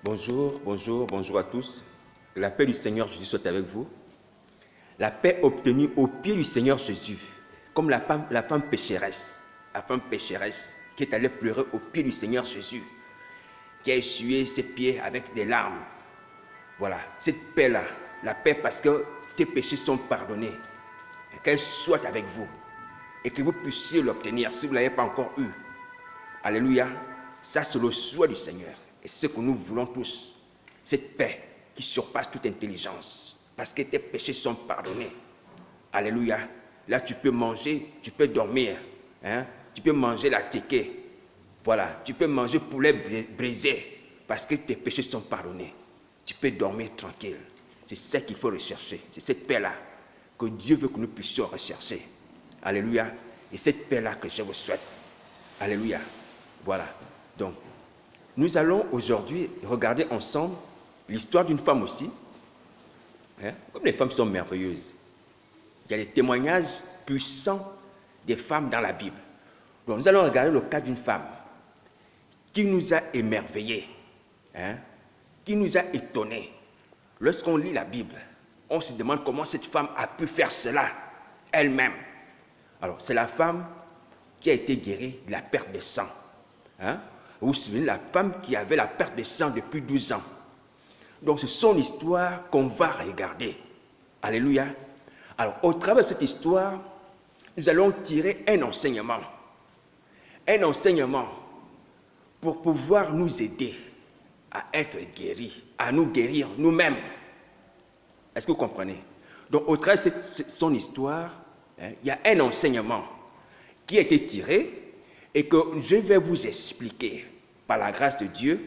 Bonjour à tous. Que la paix du Seigneur Jésus soit avec vous. La paix obtenue au pied du Seigneur Jésus, comme la femme pécheresse qui est allée pleurer au pied du Seigneur Jésus, qui a essuyé ses pieds avec des larmes. Voilà, cette paix-là, la paix parce que tes péchés sont pardonnés, qu'elle soit avec vous et que vous puissiez l'obtenir si vous ne l'avez pas encore eu. Alléluia, ça c'est le souhait du Seigneur. Et c'est ce que nous voulons tous, cette paix qui surpasse toute intelligence, parce que tes péchés sont pardonnés. Alléluia. Là, tu peux manger, tu peux dormir, hein? Tu peux manger la téké. Voilà, tu peux manger poulet brisé, parce que tes péchés sont pardonnés. Tu peux dormir tranquille. C'est ça qu'il faut rechercher. C'est cette paix-là que Dieu veut que nous puissions rechercher. Alléluia. Et cette paix-là que je vous souhaite. Alléluia. Voilà. Donc, nous allons aujourd'hui regarder ensemble l'histoire d'une femme aussi. Hein? Comme les femmes sont merveilleuses. Il y a des témoignages puissants des femmes dans la Bible. Donc nous allons regarder le cas d'une femme qui nous a émerveillés, hein? Qui nous a étonnés. Lorsqu'on lit la Bible, on se demande comment cette femme a pu faire cela elle-même. Alors, c'est la femme qui a été guérie de la perte de sang. Hein? Vous vous souvenez, la femme qui avait la perte de sang depuis 12 ans. Donc, c'est son histoire qu'on va regarder. Alléluia. Alors, au travers de cette histoire, nous allons tirer un enseignement. Un enseignement pour pouvoir nous aider à être guéris, à nous guérir nous-mêmes. Est-ce que vous comprenez? Donc, au travers de son histoire, hein, il y a un enseignement qui a été tiré et que je vais vous expliquer par la grâce de Dieu.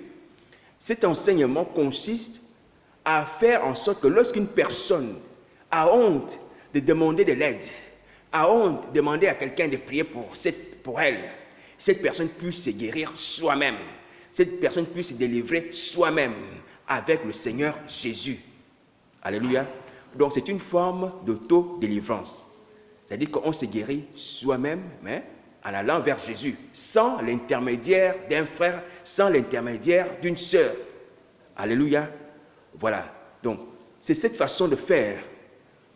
Cet enseignement consiste à faire en sorte que lorsqu'une personne a honte de demander de l'aide, a honte de demander à quelqu'un de prier pour elle, cette personne puisse se guérir soi-même, cette personne puisse se délivrer soi-même avec le Seigneur Jésus. Alléluia. Donc c'est une forme d'auto-délivrance. C'est-à-dire qu'on se guérit soi-même, mais en allant vers Jésus, sans l'intermédiaire d'un frère, sans l'intermédiaire d'une sœur. Alléluia. Voilà. Donc, c'est cette façon de faire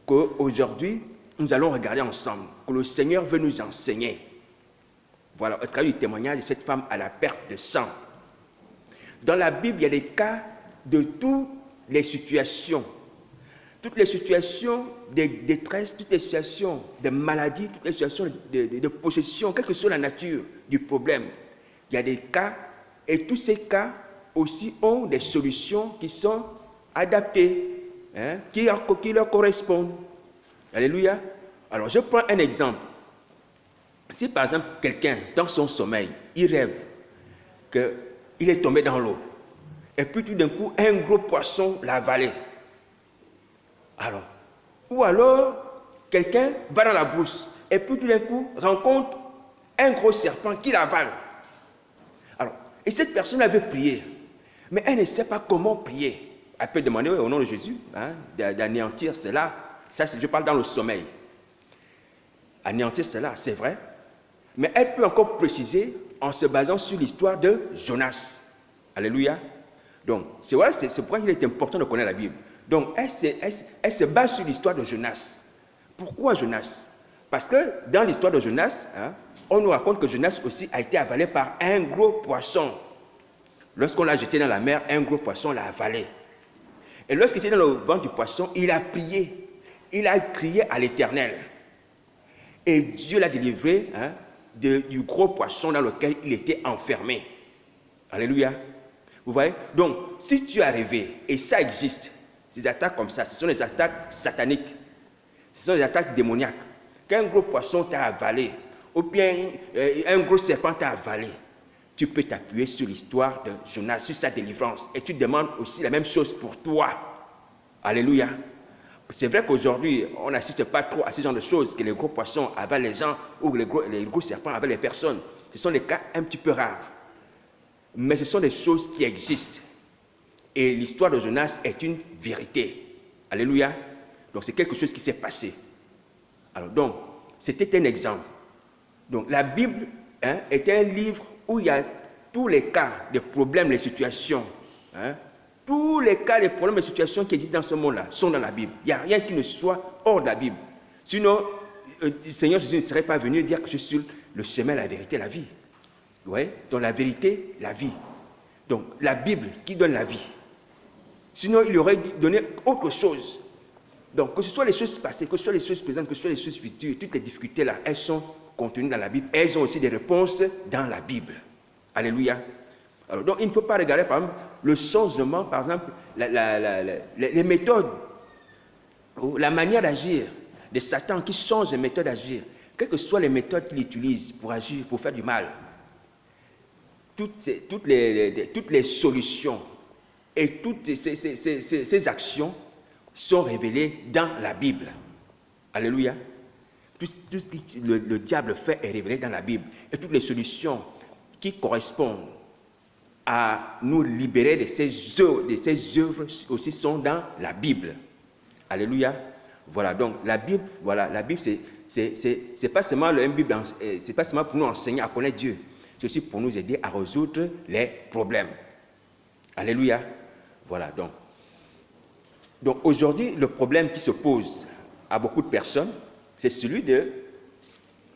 qu'aujourd'hui, nous allons regarder ensemble, que le Seigneur veut nous enseigner. Voilà, au travers du témoignage de cette femme à la perte de sang. Dans la Bible, il y a des cas de toutes les situations. Toutes les situations de détresse, toutes les situations de maladie, toutes les situations de possession, quelle que soit la nature du problème. Il y a des cas, et tous ces cas aussi ont des solutions qui sont adaptées, hein, qui leur correspondent. Alléluia. Alors, je prends un exemple. Si par exemple, quelqu'un, dans son sommeil, il rêve qu'il est tombé dans l'eau, et puis tout d'un coup, un gros poisson l'a avalé. Alors, ou alors, quelqu'un va dans la brousse et puis tout d'un coup rencontre un gros serpent qui l'avale. Alors, et cette personne avait prié, mais elle ne sait pas comment prier. Elle peut demander au nom de Jésus, hein, d'anéantir cela. Ça, je parle dans le sommeil. Anéantir cela, c'est vrai. Mais elle peut encore préciser en se basant sur l'histoire de Jonas. Alléluia. Donc, c'est pourquoi il est important de connaître la Bible. Donc, elle se base sur l'histoire de Jonas. Pourquoi Jonas? Parce que dans l'histoire de Jonas, hein, on nous raconte que Jonas aussi a été avalé par un gros poisson. Lorsqu'on l'a jeté dans la mer, un gros poisson l'a avalé. Et lorsqu'il était dans le ventre du poisson, il a prié. Il a crié à l'Éternel. Et Dieu l'a délivré, hein, du gros poisson dans lequel il était enfermé. Alléluia. Vous voyez? Donc, si tu as rêvé, et ça existe, ces attaques comme ça, ce sont des attaques sataniques. Ce sont des attaques démoniaques. Qu'un gros poisson t'a avalé, ou bien un gros serpent t'a avalé, tu peux t'appuyer sur l'histoire de Jonas, sur sa délivrance. Et tu demandes aussi la même chose pour toi. Alléluia. C'est vrai qu'aujourd'hui, on n'assiste pas trop à ce genre de choses, que les gros poissons avalent les gens, ou les gros serpents avalent les personnes. Ce sont des cas un petit peu rares. Mais ce sont des choses qui existent. Et l'histoire de Jonas est une vérité. Alléluia. Donc, c'est quelque chose qui s'est passé. Alors, donc, c'était un exemple. Donc, la Bible, hein, est un livre où il y a tous les cas, des problèmes, les situations, hein, tous les cas, les problèmes, les situations qui existent dans ce monde-là sont dans la Bible. Il n'y a rien qui ne soit hors de la Bible. Sinon, le Seigneur Jésus ne serait pas venu dire que je suis le chemin, la vérité, la vie. Vous voyez? Donc la vérité, la vie. Donc la Bible qui donne la vie. Sinon, il aurait donné autre chose. Donc que ce soit les choses passées, que ce soit les choses présentes, que ce soit les choses futures, toutes les difficultés-là, elles sont contenues dans la Bible. Elles ont aussi des réponses dans la Bible. Alléluia. Alors, donc il ne faut pas regarder, par exemple, le changement, par exemple, les méthodes, ou la manière d'agir de Satan qui change les méthodes d'agir, quelles que soient les méthodes qu'il utilise pour agir, pour faire du mal. Toutes les solutions et toutes ces actions sont révélées dans la Bible. Alléluia. Tout ce que le diable fait est révélé dans la Bible. Et toutes les solutions qui correspondent à nous libérer de ces œuvres aussi sont dans la Bible. Alléluia. Voilà, donc la Bible, c'est pas seulement c'est pas seulement pour nous enseigner à connaître Dieu, c'est aussi pour nous aider à résoudre les problèmes. Alléluia. Voilà, donc aujourd'hui, le problème qui se pose à beaucoup de personnes, c'est celui de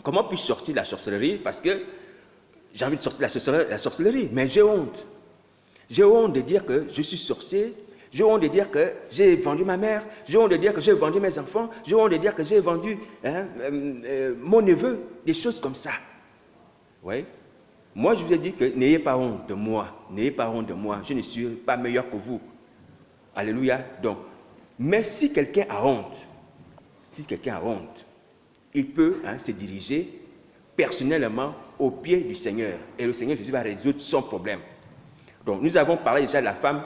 comment puis-je sortir de la sorcellerie, parce que j'ai envie de sortir de la sorcellerie, mais j'ai honte. J'ai honte de dire que je suis sorcier. J'ai honte de dire que j'ai vendu ma mère. J'ai honte de dire que j'ai vendu mes enfants. J'ai honte de dire que j'ai vendu mon neveu. Des choses comme ça. Oui. Moi, je vous ai dit que n'ayez pas honte de moi. N'ayez pas honte de moi. Je ne suis pas meilleur que vous. Alléluia. Donc, mais si quelqu'un a honte, il peut se diriger personnellement au pied du Seigneur. Et le Seigneur Jésus va résoudre son problème. Donc, nous avons parlé déjà de la femme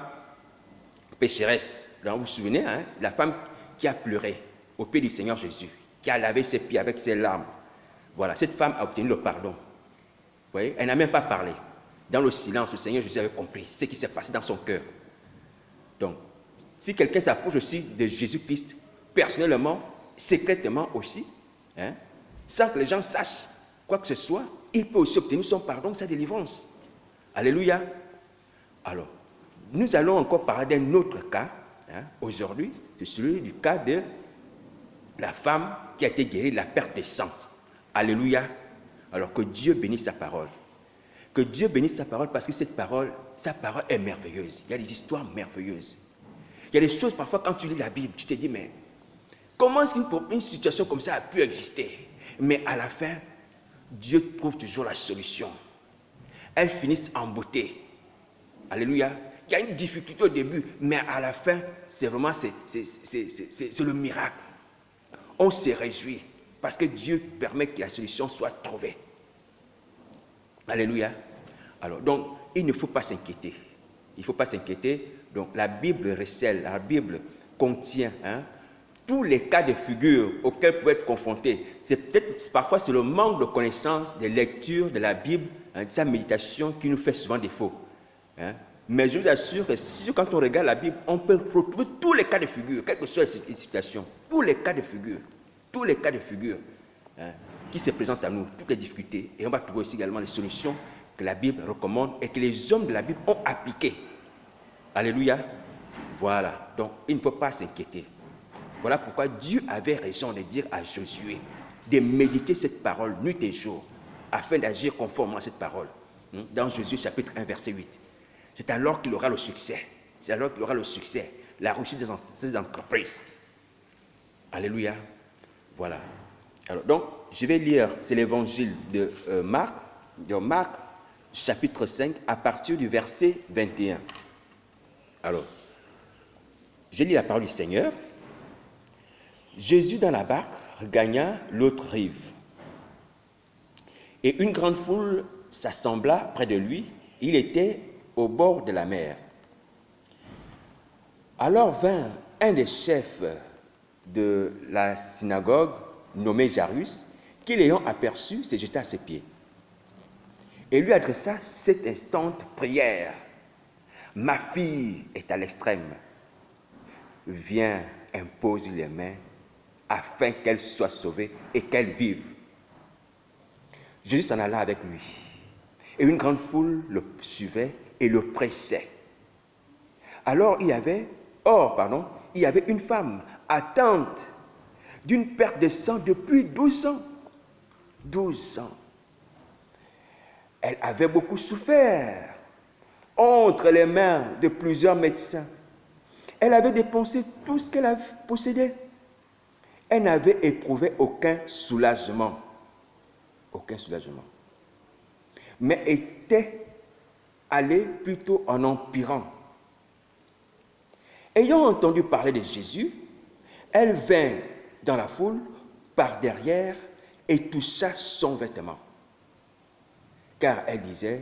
pécheresse. Donc, vous vous souvenez, la femme qui a pleuré au pied du Seigneur Jésus, qui a lavé ses pieds avec ses larmes. Voilà, cette femme a obtenu le pardon. Vous voyez, elle n'a même pas parlé. Dans le silence, le Seigneur Jésus avait compris ce qui s'est passé dans son cœur. Donc, si quelqu'un s'approche aussi de Jésus-Christ, personnellement, secrètement aussi, sans que les gens sachent quoi que ce soit, il peut aussi obtenir son pardon, sa délivrance. Alléluia. Alors, nous allons encore parler d'un autre cas, aujourd'hui, c'est celui du cas de la femme qui a été guérie de la perte de sang. Alléluia. Alors que Dieu bénisse sa parole. Que Dieu bénisse sa parole parce que sa parole est merveilleuse. Il y a des histoires merveilleuses. Il y a des choses, parfois, quand tu lis la Bible, tu te dis, mais comment est-ce qu'une situation comme ça a pu exister? Mais à la fin, Dieu trouve toujours la solution. Elles finissent en beauté. Alléluia. Il y a une difficulté au début, mais à la fin, c'est vraiment c'est le miracle. On se réjouit parce que Dieu permet que la solution soit trouvée. Alléluia. Alors, donc, il ne faut pas s'inquiéter. Il ne faut pas s'inquiéter. Donc, la Bible recèle, la Bible contient tous les cas de figure auxquels vous pouvez être confrontés. Parfois, c'est le manque de connaissance, de lecture de la Bible, de sa méditation qui nous fait souvent défaut. Mais je vous assure que quand on regarde la Bible, on peut retrouver tous les cas de figure, quelles que soient les situations, tous les cas de figure qui se présentent à nous, toutes les difficultés. Et on va trouver aussi également les solutions que la Bible recommande et que les hommes de la Bible ont appliquées. Alléluia. Voilà. Donc, il ne faut pas s'inquiéter. Voilà pourquoi Dieu avait raison de dire à Josué de méditer cette parole nuit et jour afin d'agir conformément à cette parole. Dans Josué chapitre 1, verset 8. C'est alors qu'il aura le succès. C'est alors qu'il aura le succès, la réussite de ses entreprises. Alléluia. Voilà. Alors, donc, je vais lire, c'est l'évangile de Marc, chapitre 5, à partir du verset 21. Alors, je lis la parole du Seigneur. Jésus, dans la barque, regagna l'autre rive. Et une grande foule s'assembla près de lui. Il était au bord de la mer. Alors vint un des chefs de la synagogue, nommé Jairus, qui l'ayant aperçu, se jeta à ses pieds et lui adressa cette instante prière. Ma fille est à l'extrême. Viens, impose les mains afin qu'elle soit sauvée et qu'elle vive. Jésus s'en alla avec lui. Et une grande foule le suivait et le pressait. Alors il y avait une femme atteinte d'une perte de sang depuis 12 ans. 12 ans. Elle avait beaucoup souffert entre les mains de plusieurs médecins. Elle avait dépensé tout ce qu'elle possédait. Elle n'avait éprouvé aucun soulagement. Aucun soulagement. Mais était allée plutôt en empirant. Ayant entendu parler de Jésus, elle vint dans la foule par derrière et toucha son vêtement. Car elle disait,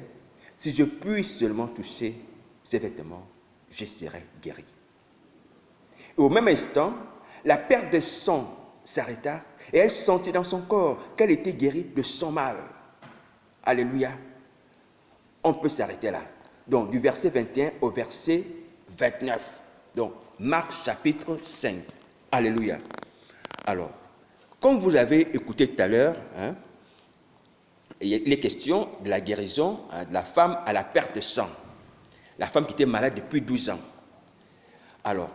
si je puis seulement toucher ses vêtements, je serai guérie. Et au même instant, la perte de sang s'arrêta et elle sentit dans son corps qu'elle était guérie de son mal. Alléluia. On peut s'arrêter là. Donc, du verset 21 au verset 29. Donc, Marc chapitre 5. Alléluia. Alors, comme vous avez écouté tout à l'heure, il est question de la guérison de la femme à la perte de sang. La femme qui était malade depuis 12 ans. Alors,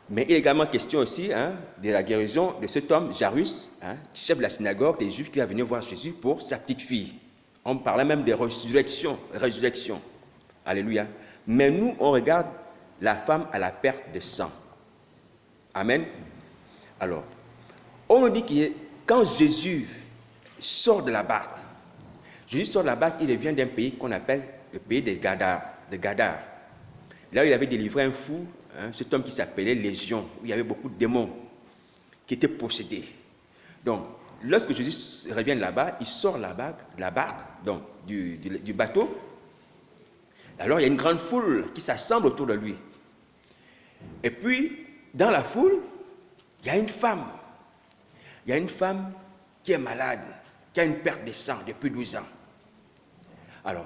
mais il est également question aussi de la guérison de cet homme, Jairus, chef de la synagogue des Juifs qui va venir voir Jésus pour sa petite fille. On parlait même de résurrection. Alléluia. Mais nous, on regarde la femme à la perte de sang. Amen. Alors, on nous dit que quand Jésus sort de la barque, il vient d'un pays qu'on appelle le pays des Gadar. Là, il avait délivré un fou, cet homme qui s'appelait Légion, où il y avait beaucoup de démons qui étaient possédés. Donc, lorsque Jésus revient là-bas, il sort la barque, donc du bateau. Alors, il y a une grande foule qui s'assemble autour de lui. Et puis, dans la foule, il y a une femme. Il y a une femme qui est malade, qui a une perte de sang depuis 12 ans. Alors,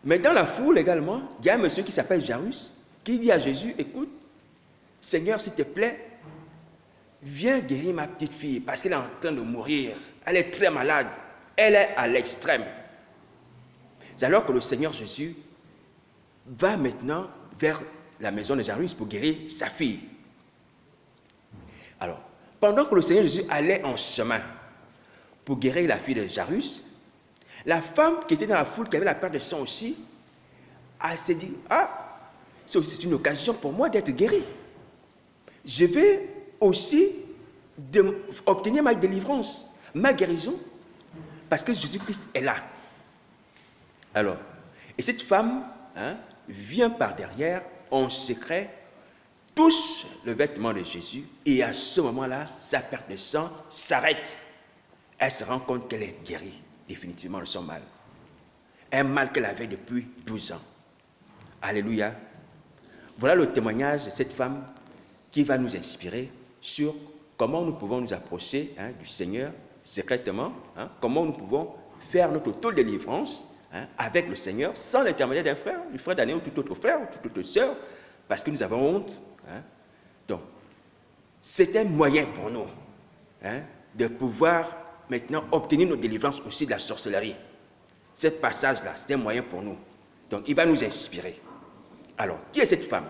mais dans la foule également, il y a un monsieur qui s'appelle Jairus, qui dit à Jésus, écoute, Seigneur, s'il te plaît, viens guérir ma petite fille, parce qu'elle est en train de mourir. Elle est très malade. Elle est à l'extrême. C'est alors que le Seigneur Jésus va maintenant vers la maison de Jairus pour guérir sa fille. Alors, pendant que le Seigneur Jésus allait en chemin pour guérir la fille de Jairus, la femme qui était dans la foule, qui avait la perte de sang aussi, elle s'est dit, c'est une occasion pour moi d'être guéri. Je vais aussi obtenir ma délivrance, ma guérison, parce que Jésus-Christ est là. Alors, et cette femme vient par derrière, en secret, touche le vêtement de Jésus, et à ce moment-là, sa perte de sang s'arrête. Elle se rend compte qu'elle est guérie définitivement de son mal. Un mal qu'elle avait depuis 12 ans. Alléluia. Voilà le témoignage de cette femme qui va nous inspirer sur comment nous pouvons nous approcher du Seigneur secrètement, comment nous pouvons faire notre auto-délivrance avec le Seigneur sans l'intermédiaire d'un frère, une frère d'année ou tout autre frère ou toute autre sœur, parce que nous avons honte. Donc, c'est un moyen pour nous de pouvoir maintenant obtenir nos délivrances aussi de la sorcellerie. Ce passage-là, c'est un moyen pour nous. Donc, il va nous inspirer. Alors, qui est cette femme?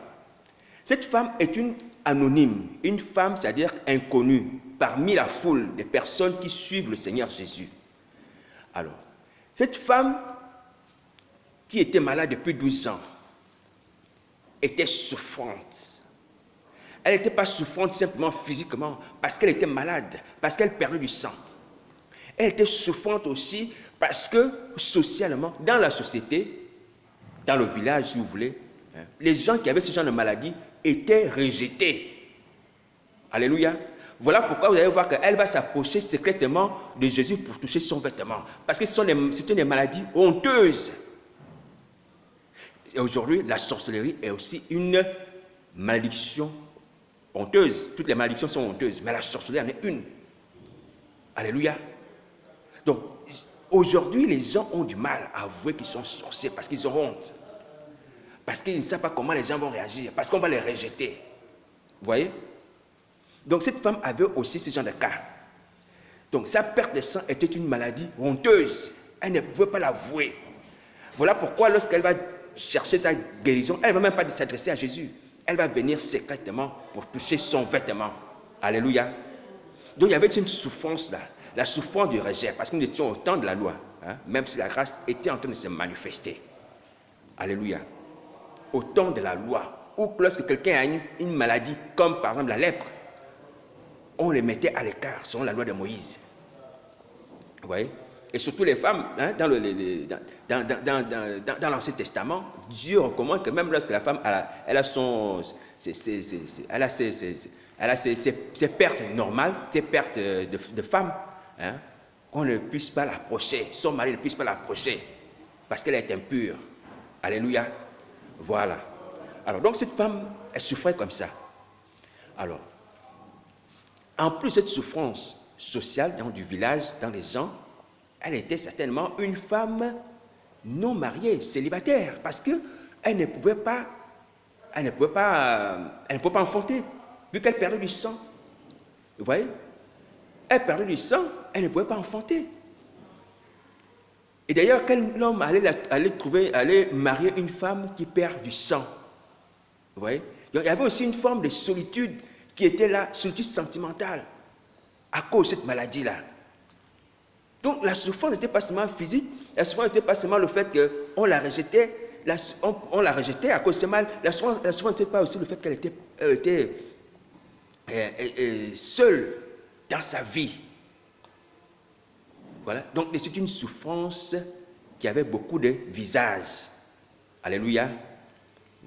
Cette femme est une anonyme, une femme, c'est-à-dire inconnue, parmi la foule des personnes qui suivent le Seigneur Jésus. Alors, cette femme qui était malade depuis 12 ans était souffrante. Elle n'était pas souffrante simplement physiquement, parce qu'elle était malade, parce qu'elle perdait du sang. Elle était souffrante aussi parce que socialement, dans la société, dans le village, si vous voulez, les gens qui avaient ce genre de maladie étaient rejetés. Alléluia. Voilà pourquoi vous allez voir qu'elle va s'approcher secrètement de Jésus pour toucher son vêtement. Parce que c'est des maladies honteuses. Et aujourd'hui, la sorcellerie est aussi une malédiction honteuse. Toutes les malédictions sont honteuses, mais la sorcellerie en est une. Alléluia. Donc, aujourd'hui, les gens ont du mal à avouer qu'ils sont sorciers parce qu'ils ont honte. Parce qu'ils ne savent pas comment les gens vont réagir, parce qu'on va les rejeter. Vous voyez? Donc, cette femme avait aussi ce genre de cas. Donc, sa perte de sang était une maladie honteuse. Elle ne pouvait pas l'avouer. Voilà pourquoi lorsqu'elle va chercher sa guérison, elle ne va même pas s'adresser à Jésus. Elle va venir secrètement pour toucher son vêtement. Alléluia. Donc il y avait une souffrance là, la souffrance du rejet, parce que nous étions au temps de la loi, hein, même si la grâce était en train de se manifester. Alléluia. Au temps de la loi, ou lorsque quelqu'un a une maladie, comme par exemple la lèpre, on les mettait à l'écart selon la loi de Moïse. Vous voyez? Et surtout les femmes, hein, dans l'Ancien Testament, Dieu recommande que même lorsque la femme elle a ses pertes normales, ses pertes de femme, hein, qu'on ne puisse pas l'approcher, son mari ne puisse pas l'approcher, parce qu'elle est impure. Alléluia. Voilà. Alors, donc cette femme, elle souffrait comme ça. Alors, en plus de cette souffrance sociale dans du village, dans les gens, elle était certainement une femme non mariée, célibataire, parce qu'elle ne pouvait pas enfanter, vu qu'elle perdait du sang. Vous voyez? Elle perdait du sang, elle ne pouvait pas enfanter. Et d'ailleurs, quel homme allait marier une femme qui perd du sang? Vous voyez? Il y avait aussi une forme de solitude qui était là, solitude sentimentale, à cause de cette maladie-là. Donc la souffrance n'était pas seulement physique, la souffrance n'était pas seulement le fait qu'on la rejetait, on la rejetait à cause de ce mal. La souffrance n'était pas aussi le fait qu'elle était seule dans sa vie. Voilà. Donc c'est une souffrance qui avait beaucoup de visages. Alléluia.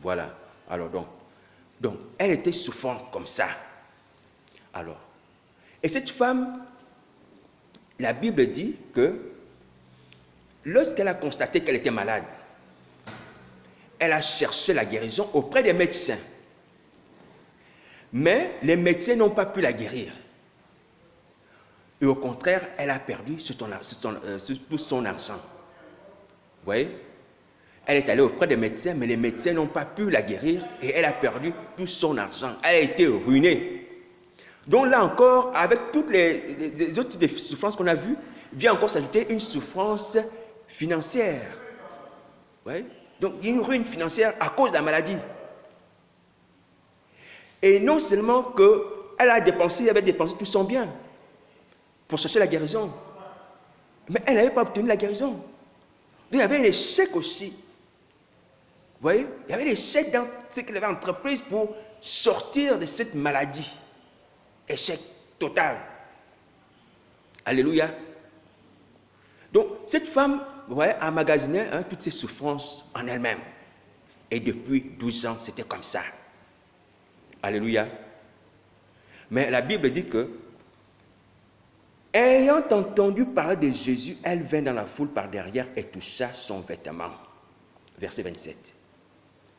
Voilà. Alors donc elle était souffrante comme ça. Alors, et cette femme, la Bible dit que lorsqu'elle a constaté qu'elle était malade, elle a cherché la guérison auprès des médecins. Mais les médecins n'ont pas pu la guérir. Et au contraire, elle a perdu tout son argent. Vous voyez? Elle est allée auprès des médecins, mais les médecins n'ont pas pu la guérir et elle a perdu tout son argent. Elle a été ruinée. Donc là encore, avec toutes les autres types de souffrances qu'on a vues, vient encore s'ajouter une souffrance financière. Vous voyez? Donc il y a une ruine financière à cause de la maladie. Et non seulement qu'elle avait dépensé tout son bien pour chercher la guérison, mais elle n'avait pas obtenu la guérison. Donc il y avait un échec aussi. Vous voyez? Il y avait un échec dans ce qu'elle avait entreprise pour sortir de cette maladie. Échec total. Alléluia. Donc, cette femme, vous voyez, a emmagasiné toutes ses souffrances en elle-même. Et depuis 12 ans, c'était comme ça. Alléluia. Mais la Bible dit que, ayant entendu parler de Jésus, elle vint dans la foule par derrière et toucha son vêtement. Verset 27.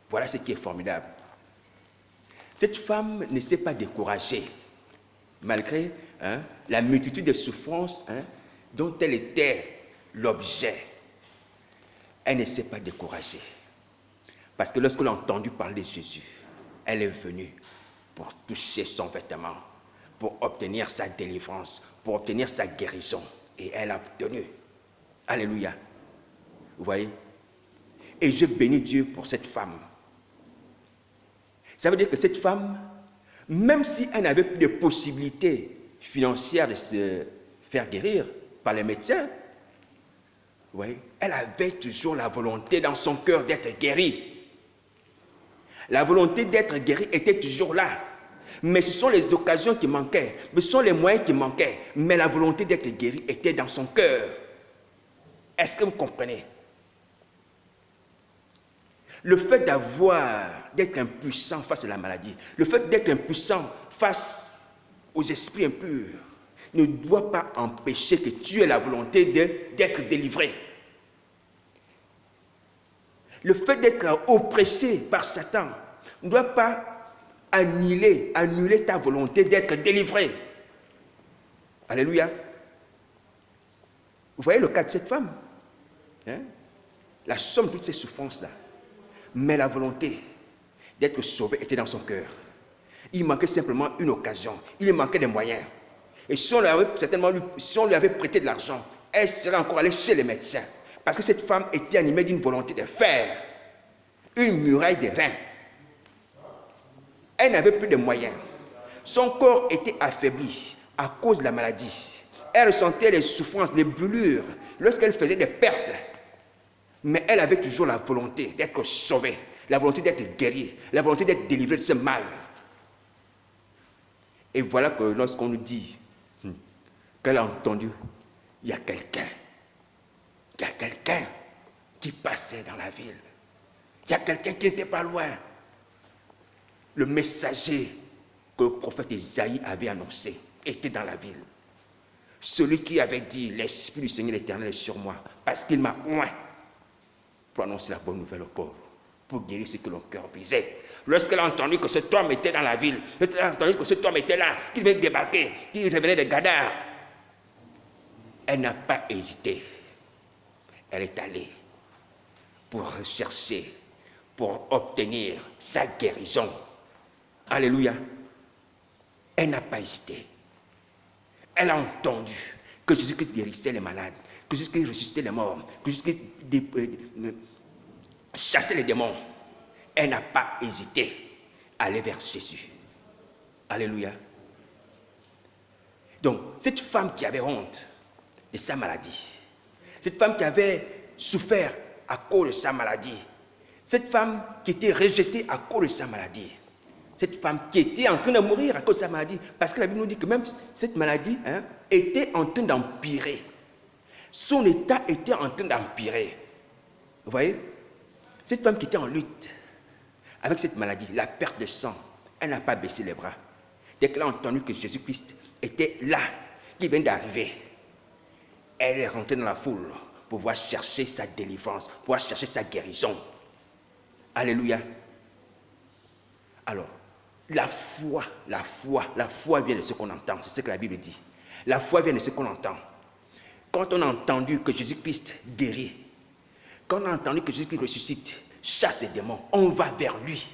Voilà ce qui est formidable. Cette femme ne s'est pas découragée, malgré la multitude de souffrances dont elle était l'objet. Elle ne s'est pas découragée. Parce que lorsqu'elle a entendu parler de Jésus, elle est venue pour toucher son vêtement, pour obtenir sa délivrance, pour obtenir sa guérison. Et elle a obtenu. Alléluia. Vous voyez? Et je bénis Dieu pour cette femme. Ça veut dire que cette femme, même si elle n'avait plus de possibilités financières de se faire guérir par les médecins, vous voyez, elle avait toujours la volonté dans son cœur d'être guérie. La volonté d'être guérie était toujours là. Mais ce sont les occasions qui manquaient, ce sont les moyens qui manquaient. Mais la volonté d'être guérie était dans son cœur. Est-ce que vous comprenez? Le fait d'être impuissant face à la maladie, le fait d'être impuissant face aux esprits impurs, ne doit pas empêcher que tu aies la volonté d'être délivré. Le fait d'être oppressé par Satan ne doit pas annuler ta volonté d'être délivré. Alléluia. Vous voyez le cas de cette femme, la somme de toutes ces souffrances-là. Mais la volonté d'être sauvé était dans son cœur. Il manquait simplement une occasion. Il manquait des moyens. Et si on lui avait prêté de l'argent, elle serait encore allée chez les médecins. Parce que cette femme était animée d'une volonté de faire. une muraille de reins. Elle n'avait plus de moyens. Son corps était affaibli à cause de la maladie. Elle ressentait les souffrances, les brûlures lorsqu'elle faisait des pertes. Mais elle avait toujours la volonté d'être sauvée, la volonté d'être guérie, la volonté d'être délivrée de ce mal. Et voilà que lorsqu'on nous dit qu'elle a entendu, il y a quelqu'un qui passait dans la ville. Il y a quelqu'un qui n'était pas loin. Le messager que le prophète Isaïe avait annoncé était dans la ville. Celui qui avait dit, l'Esprit du Seigneur l'Éternel est sur moi, parce qu'il m'a oint pour annoncer la bonne nouvelle aux pauvres, pour guérir ceux que leur cœur brisait. Lorsqu'elle a entendu que cet homme était dans la ville, lorsqu'elle a entendu que cet homme était là, qu'il venait de débarquer, qu'il revenait de Gadar, elle n'a pas hésité. Elle est allée pour rechercher, pour obtenir sa guérison. Alléluia. Elle n'a pas hésité. Elle a entendu que Jésus-Christ guérissait les malades, que Jésus-Christ ressuscitait les morts, que Jésus-Christ chassait les démons. Elle n'a pas hésité à aller vers Jésus. Alléluia. Donc, cette femme qui avait honte de sa maladie, cette femme qui avait souffert à cause de sa maladie, cette femme qui était rejetée à cause de sa maladie, cette femme qui était en train de mourir à cause de sa maladie, parce que la Bible nous dit que même cette maladie était en train d'empirer. Son état était en train d'empirer. Vous voyez? Cette femme qui était en lutte avec cette maladie, la perte de sang, elle n'a pas baissé les bras. Dès qu'elle a entendu que Jésus-Christ était là, qu'il vient d'arriver, elle est rentrée dans la foule pour pouvoir chercher sa délivrance, pour pouvoir chercher sa guérison. Alléluia. Alors, la foi vient de ce qu'on entend. C'est ce que la Bible dit. La foi vient de ce qu'on entend. Quand on a entendu que Jésus-Christ guérit, quand on a entendu que Jésus-Christ ressuscite, chasse les démons, on va vers lui.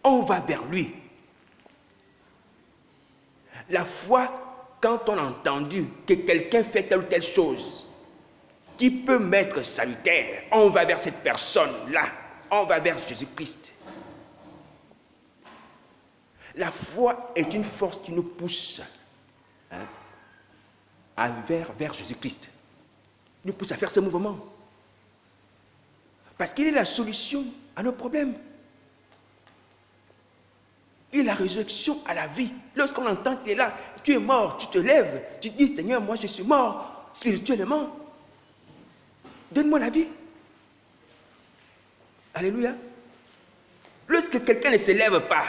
On va vers lui. La foi, quand on a entendu que quelqu'un fait telle ou telle chose qui peut m'être salutaire, on va vers cette personne-là. On va vers Jésus-Christ. La foi est une force qui nous pousse vers Jésus-Christ. Nous pousse à faire ce mouvement. Parce qu'il est la solution à nos problèmes. Il est la résurrection à la vie. Lorsqu'on entend qu'il est là, tu es mort, tu te lèves, tu dis, Seigneur, moi je suis mort spirituellement. Donne-moi la vie. Alléluia. Lorsque quelqu'un ne se lève pas,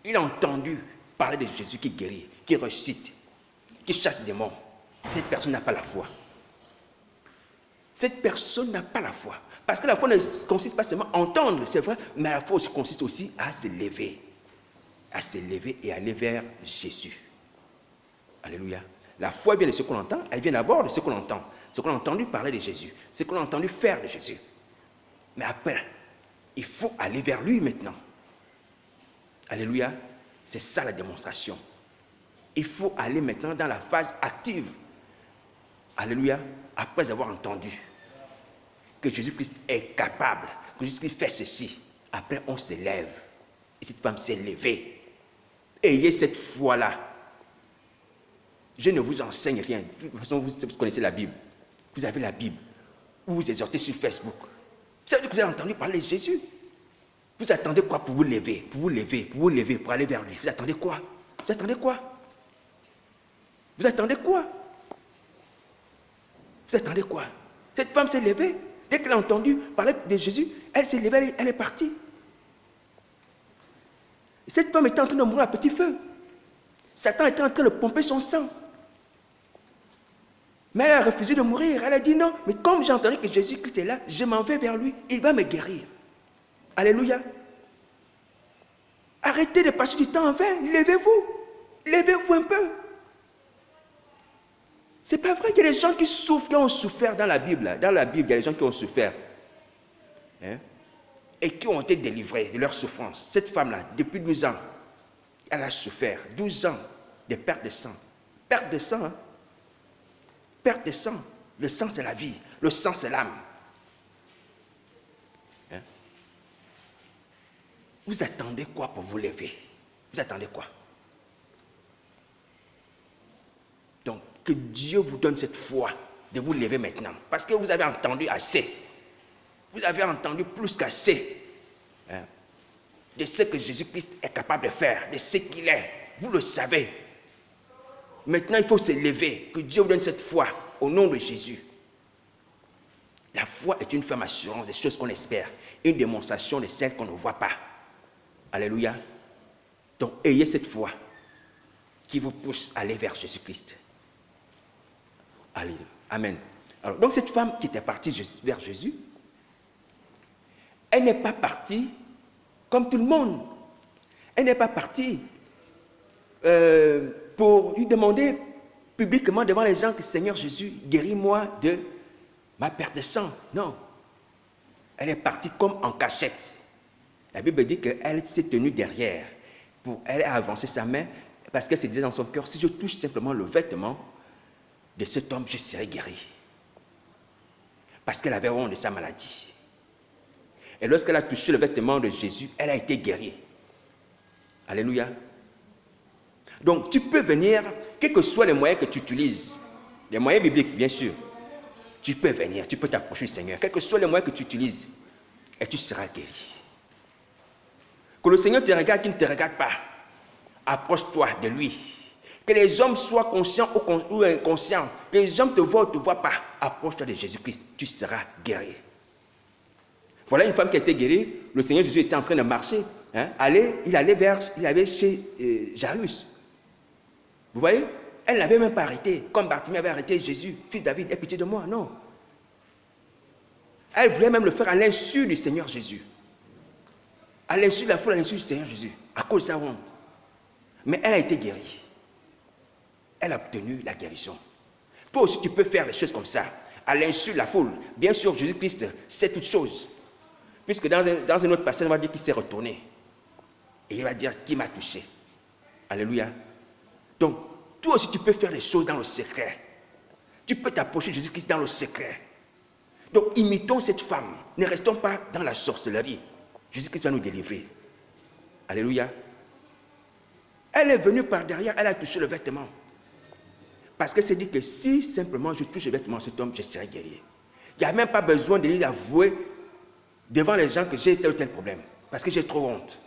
il a entendu parler de Jésus qui guérit, qui ressuscite, qui chasse les démons. Cette personne n'a pas la foi. Cette personne n'a pas la foi. Parce que la foi ne consiste pas seulement à entendre, c'est vrai, mais la foi consiste aussi à se lever. À se lever et aller vers Jésus. Alléluia. La foi vient de ce qu'on entend, elle vient d'abord de ce qu'on entend. Ce qu'on a entendu parler de Jésus, ce qu'on a entendu faire de Jésus. Mais après, il faut aller vers lui maintenant. Alléluia. C'est ça la démonstration. Il faut aller maintenant dans la phase active. Alléluia. Après avoir entendu que Jésus-Christ est capable, que Jésus-Christ fait ceci, après on se lève. Et cette femme s'est levée. Ayez cette foi-là. Je ne vous enseigne rien. De toute façon, vous connaissez la Bible. Vous avez la Bible. Vous vous exhortez sur Facebook. Ça veut dire que vous avez entendu parler de Jésus. Vous attendez quoi pour vous lever, pour aller vers lui? Vous attendez quoi? Vous attendez quoi? Vous attendez quoi? Vous attendez quoi? Cette femme s'est levée. Dès qu'elle a entendu parler de Jésus, elle s'est levée, elle est partie. Cette femme était en train de mourir à petit feu. Satan était en train de pomper son sang. Mais elle a refusé de mourir. Elle a dit non, mais comme j'ai entendu que Jésus-Christ est là, je m'en vais vers lui. Il va me guérir. Alléluia. Arrêtez de passer du temps en vain. Levez-vous. Levez-vous un peu. C'est pas vrai qu'il y a des gens qui souffrent, qui ont souffert dans la Bible. Dans la Bible, il y a des gens qui ont souffert. Et qui ont été délivrés de leur souffrance. Cette femme-là, depuis 12 ans, elle a souffert. 12 ans de perte de sang. Perte de sang, hein? Perte de sang. Le sang, c'est la vie. Le sang, c'est l'âme. Vous attendez quoi pour vous lever? Vous attendez quoi? Donc, que Dieu vous donne cette foi de vous lever maintenant. Parce que vous avez entendu assez. Vous avez entendu plus qu'assez de ce que Jésus-Christ est capable de faire, de ce qu'il est. Vous le savez. Maintenant, il faut se lever. Que Dieu vous donne cette foi au nom de Jésus. La foi est une ferme assurance des choses qu'on espère. Une démonstration de celles qu'on ne voit pas. Alléluia. Donc, ayez cette foi qui vous pousse à aller vers Jésus-Christ. Alléluia. Amen. Alors, donc, cette femme qui était partie vers Jésus, elle n'est pas partie comme tout le monde. Elle n'est pas partie pour lui demander publiquement devant les gens que Seigneur Jésus, guéris-moi de ma perte de sang. Non. Elle est partie comme en cachette. La Bible dit qu'elle s'est tenue derrière. Elle a avancé sa main parce qu'elle se disait dans son cœur, si je touche simplement le vêtement de cet homme, je serai guéri. Parce qu'elle avait honte de sa maladie. Et lorsqu'elle a touché le vêtement de Jésus, elle a été guérie. Alléluia. Donc, tu peux venir, quels que soient les moyens que tu utilises, les moyens bibliques, bien sûr, tu peux venir, tu peux t'approcher du Seigneur, quels que soient les moyens que tu utilises, et tu seras guéri. Que le Seigneur te regarde, qu'il ne te regarde pas. Approche-toi de lui. Que les hommes soient conscients ou inconscients, que les hommes te voient ou ne te voient pas. Approche-toi de Jésus-Christ, tu seras guéri. Voilà une femme qui a été guérie. Le Seigneur Jésus était en train de marcher. Il allait chez Jairus. Vous voyez? Elle n'avait même pas arrêté. Comme Bartimée avait arrêté Jésus, fils de David, aie pitié de moi. Non. Elle voulait même le faire à l'insu du Seigneur Jésus. À l'insu de la foule, à l'insu du Seigneur Jésus. À cause de sa honte. Mais elle a été guérie. Elle a obtenu la guérison. Toi aussi, tu peux faire des choses comme ça. À l'insu de la foule. Bien sûr, Jésus-Christ sait toutes choses. Puisque dans un autre passage, on va dire qu'il s'est retourné. Et il va dire, qui m'a touché? Alléluia. Donc, toi aussi, tu peux faire les choses dans le secret. Tu peux t'approcher de Jésus-Christ dans le secret. Donc, imitons cette femme. Ne restons pas dans la sorcellerie. Jésus-Christ va nous délivrer. Alléluia. Elle est venue par derrière, elle a touché le vêtement. Parce qu'elle s'est dit que si simplement je touche le vêtement de cet homme, je serai guéri. Il n'y a même pas besoin de lui avouer devant les gens que j'ai tel ou tel problème. Parce que j'ai trop honte.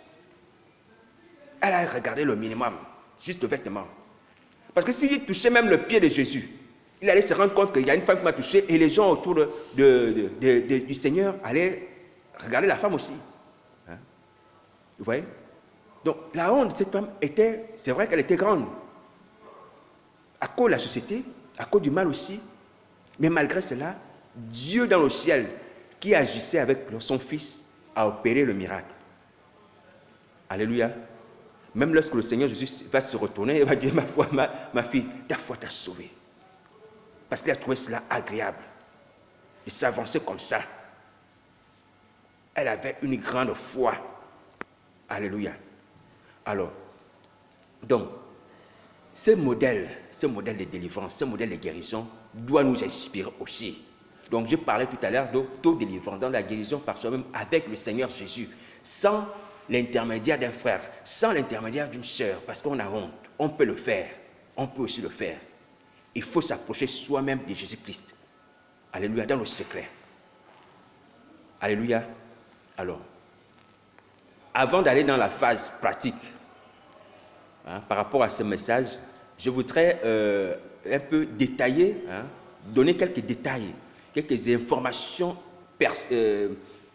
Elle a regardé le minimum, juste le vêtement. Parce que s'il touchait même le pied de Jésus, il allait se rendre compte qu'il y a une femme qui m'a touché et les gens autour du Seigneur allaient regarder la femme aussi. Hein? Vous voyez? Donc la honte de cette femme était, c'est vrai qu'elle était grande. À cause de la société, à cause du mal aussi. Mais malgré cela, Dieu dans le ciel, qui agissait avec son Fils, a opéré le miracle. Alléluia. Même lorsque le Seigneur Jésus va se retourner, il va dire, ma fille, ta foi t'a sauvée. Parce qu'il a trouvé cela agréable. Il s'avançait comme ça. Elle avait une grande foi. Alléluia. Alors, donc, ce modèle de délivrance, ce modèle de guérison doit nous inspirer aussi. Donc, je parlais tout à l'heure d'autodélivrance, dans la guérison par soi-même avec le Seigneur Jésus, sans l'intermédiaire d'un frère, sans l'intermédiaire d'une sœur, parce qu'on a honte. On peut le faire, on peut aussi le faire. Il faut s'approcher soi-même de Jésus-Christ. Alléluia, dans le secret. Alléluia. Alors, avant d'aller dans la phase pratique, par rapport à ce message, je voudrais un peu détailler, donner quelques détails, quelques informations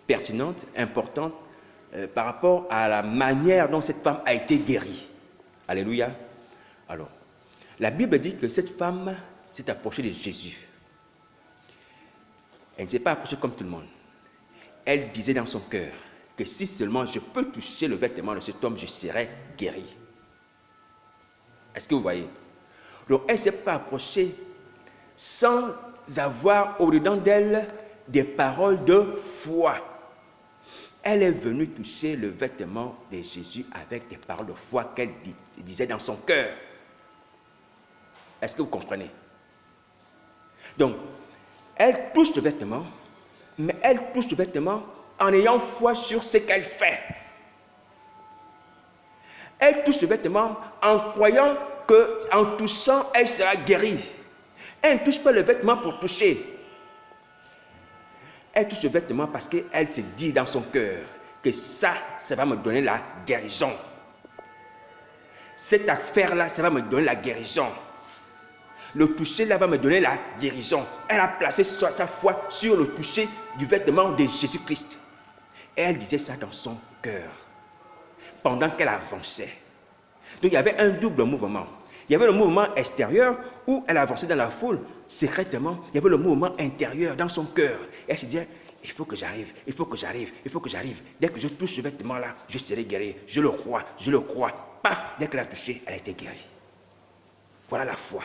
pertinentes, importantes, par rapport à la manière dont cette femme a été guérie. Alléluia. Alors, la Bible dit que cette femme s'est approchée de Jésus. Elle ne s'est pas approchée comme tout le monde. Elle disait dans son cœur que si seulement je peux toucher le vêtement de cet homme, je serai guéri. Est-ce que vous voyez? Donc, elle ne s'est pas approchée sans avoir au-dedans d'elle des paroles de foi. Elle est venue toucher le vêtement de Jésus avec des paroles de foi qu'elle disait dans son cœur. Est-ce que vous comprenez? Donc, elle touche le vêtement, mais elle touche le vêtement en ayant foi sur ce qu'elle fait. Elle touche le vêtement en croyant qu'en touchant, elle sera guérie. Elle ne touche pas le vêtement pour toucher. Elle touche le vêtement parce qu'elle se dit dans son cœur que ça va me donner la guérison. Cette affaire-là, ça va me donner la guérison. Le toucher là va me donner la guérison. Elle a placé sa foi sur le toucher du vêtement de Jésus-Christ. Et elle disait ça dans son cœur, pendant qu'elle avançait. Donc il y avait un double mouvement. Il y avait le mouvement extérieur où elle avançait dans la foule, secrètement. Il y avait le mouvement intérieur dans son cœur. Et elle se disait, il faut que j'arrive, il faut que j'arrive, il faut que j'arrive. Dès que je touche ce vêtement-là, je serai guéri. Je le crois, je le crois. Paf, dès qu'elle a touché, elle a été guérie. Voilà la foi.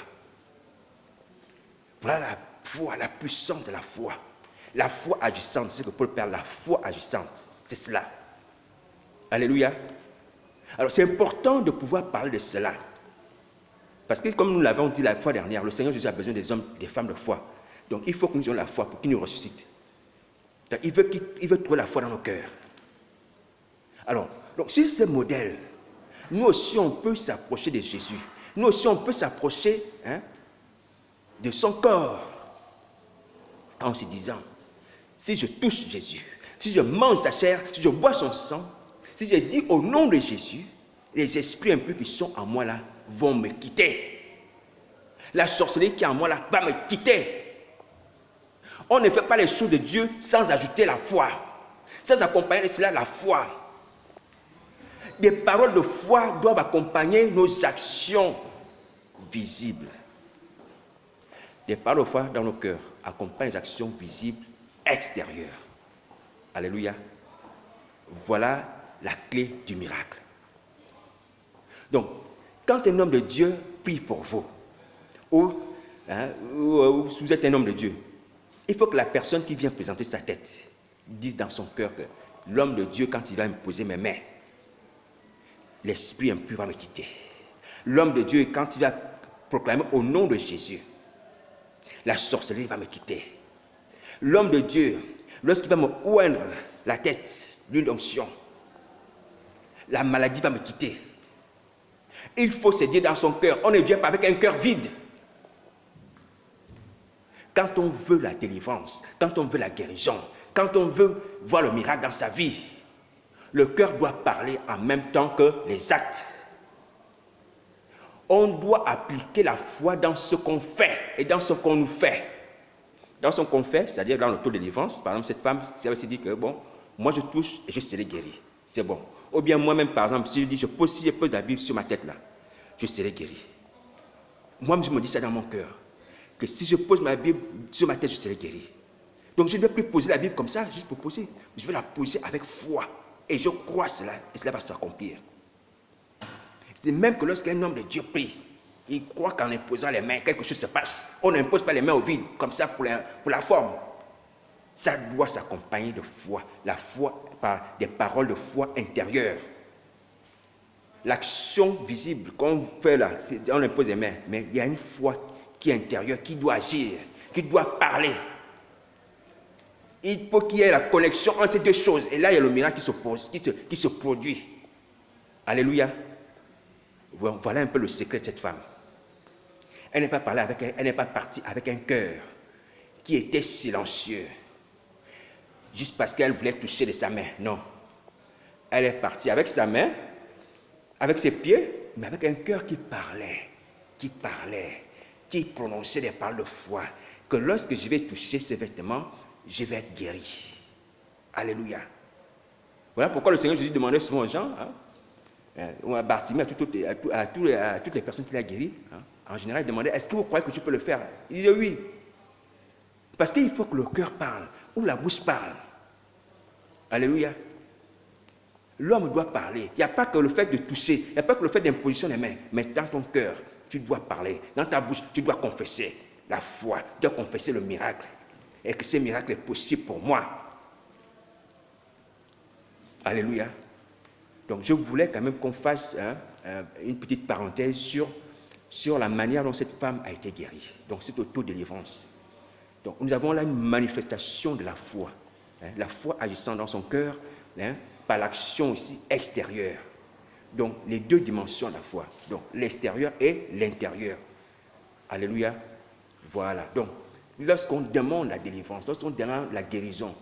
Voilà la foi, la puissance de la foi. La foi agissante, c'est ce que Paul parle, la foi agissante, c'est cela. Alléluia. Alors c'est important de pouvoir parler de cela. Parce que comme nous l'avons dit la fois dernière, le Seigneur Jésus a besoin des hommes, des femmes de foi. Donc il faut que nous ayons la foi pour qu'il nous ressuscite. Donc, il veut trouver la foi dans nos cœurs. Alors, donc, sur ce modèle, nous aussi on peut s'approcher de Jésus. Nous aussi on peut s'approcher de son corps en se disant, si je touche Jésus, si je mange sa chair, si je bois son sang, si je dis au nom de Jésus, les esprits impurs qui sont en moi là vont me quitter. La sorcellerie qui est en moi là va me quitter. On ne fait pas les choses de Dieu sans ajouter la foi, sans accompagner de cela la foi. Des paroles de foi doivent accompagner nos actions visibles. Des paroles de foi dans nos cœurs accompagnent les actions visibles extérieures. Alléluia. Voilà la clé du miracle. Donc, quand un homme de Dieu prie pour vous, ou vous êtes un homme de Dieu, il faut que la personne qui vient présenter sa tête dise dans son cœur que l'homme de Dieu, quand il va me poser mes mains, l'esprit impur va me quitter. L'homme de Dieu, quand il va proclamer au nom de Jésus, la sorcellerie va me quitter. L'homme de Dieu, lorsqu'il va me oindre la tête d'une onction, la maladie va me quitter. Il faut se dire dans son cœur, on ne vient pas avec un cœur vide. Quand on veut la délivrance, quand on veut la guérison, quand on veut voir le miracle dans sa vie, le cœur doit parler en même temps que les actes. On doit appliquer la foi dans ce qu'on fait et dans ce qu'on nous fait. Dans ce qu'on fait, c'est-à-dire dans le taux de délivrance, par exemple, cette femme, si elle se dit que, bon, moi je touche et je serai guéri, c'est bon. Ou bien moi-même, par exemple, si je pose la Bible sur ma tête là, je serai guéri. Moi, je me dis ça dans mon cœur, que si je pose ma Bible sur ma tête, je serai guéri. Donc je ne vais plus poser la Bible comme ça, juste pour poser. Je vais la poser avec foi. Et je crois cela, et cela va s'accomplir. C'est même que lorsqu'un homme de Dieu prie, il croit qu'en imposant les mains, quelque chose se passe. On n'impose pas les mains au vide, comme ça pour la forme. Ça doit s'accompagner de foi. La foi par des paroles de foi intérieures. L'action visible qu'on fait là, on impose les mains, mais il y a une foi qui est intérieure, qui doit agir, qui doit parler. Il faut qu'il y ait la connexion entre ces deux choses. Et là, il y a le miracle qui se produit. Alléluia. Voilà un peu le secret de cette femme. Elle n'est pas partie avec un cœur qui était silencieux. Juste parce qu'elle voulait toucher de sa main. Non. Elle est partie avec sa main, avec ses pieds, mais avec un cœur qui parlait, qui prononçait des paroles de foi. Que lorsque je vais toucher ces vêtements, je vais être guéri. Alléluia. Voilà pourquoi le Seigneur Jésus demandait souvent aux gens, ou à Bartimée, à toutes les personnes qu'il a guéries, en général, il demandait, est-ce que vous croyez que tu peux le faire? Il disait oui. Parce qu'il faut que le cœur parle, ou la bouche parle. Alléluia. L'homme doit parler. Il n'y a pas que le fait de toucher, il n'y a pas que le fait d'imposition des mains, mais dans ton cœur, tu dois parler. Dans ta bouche, tu dois confesser la foi, tu dois confesser le miracle. Et que ce miracle est possible pour moi. Alléluia. Donc je voulais quand même qu'on fasse une petite parenthèse sur la manière dont cette femme a été guérie. Donc cette auto-délivrance. Donc nous avons là une manifestation de la foi. La foi agissant dans son cœur, par l'action aussi extérieure. Donc, les deux dimensions à la fois. Donc, l'extérieur et l'intérieur. Alléluia. Voilà. Donc, lorsqu'on demande la délivrance, lorsqu'on demande la guérison,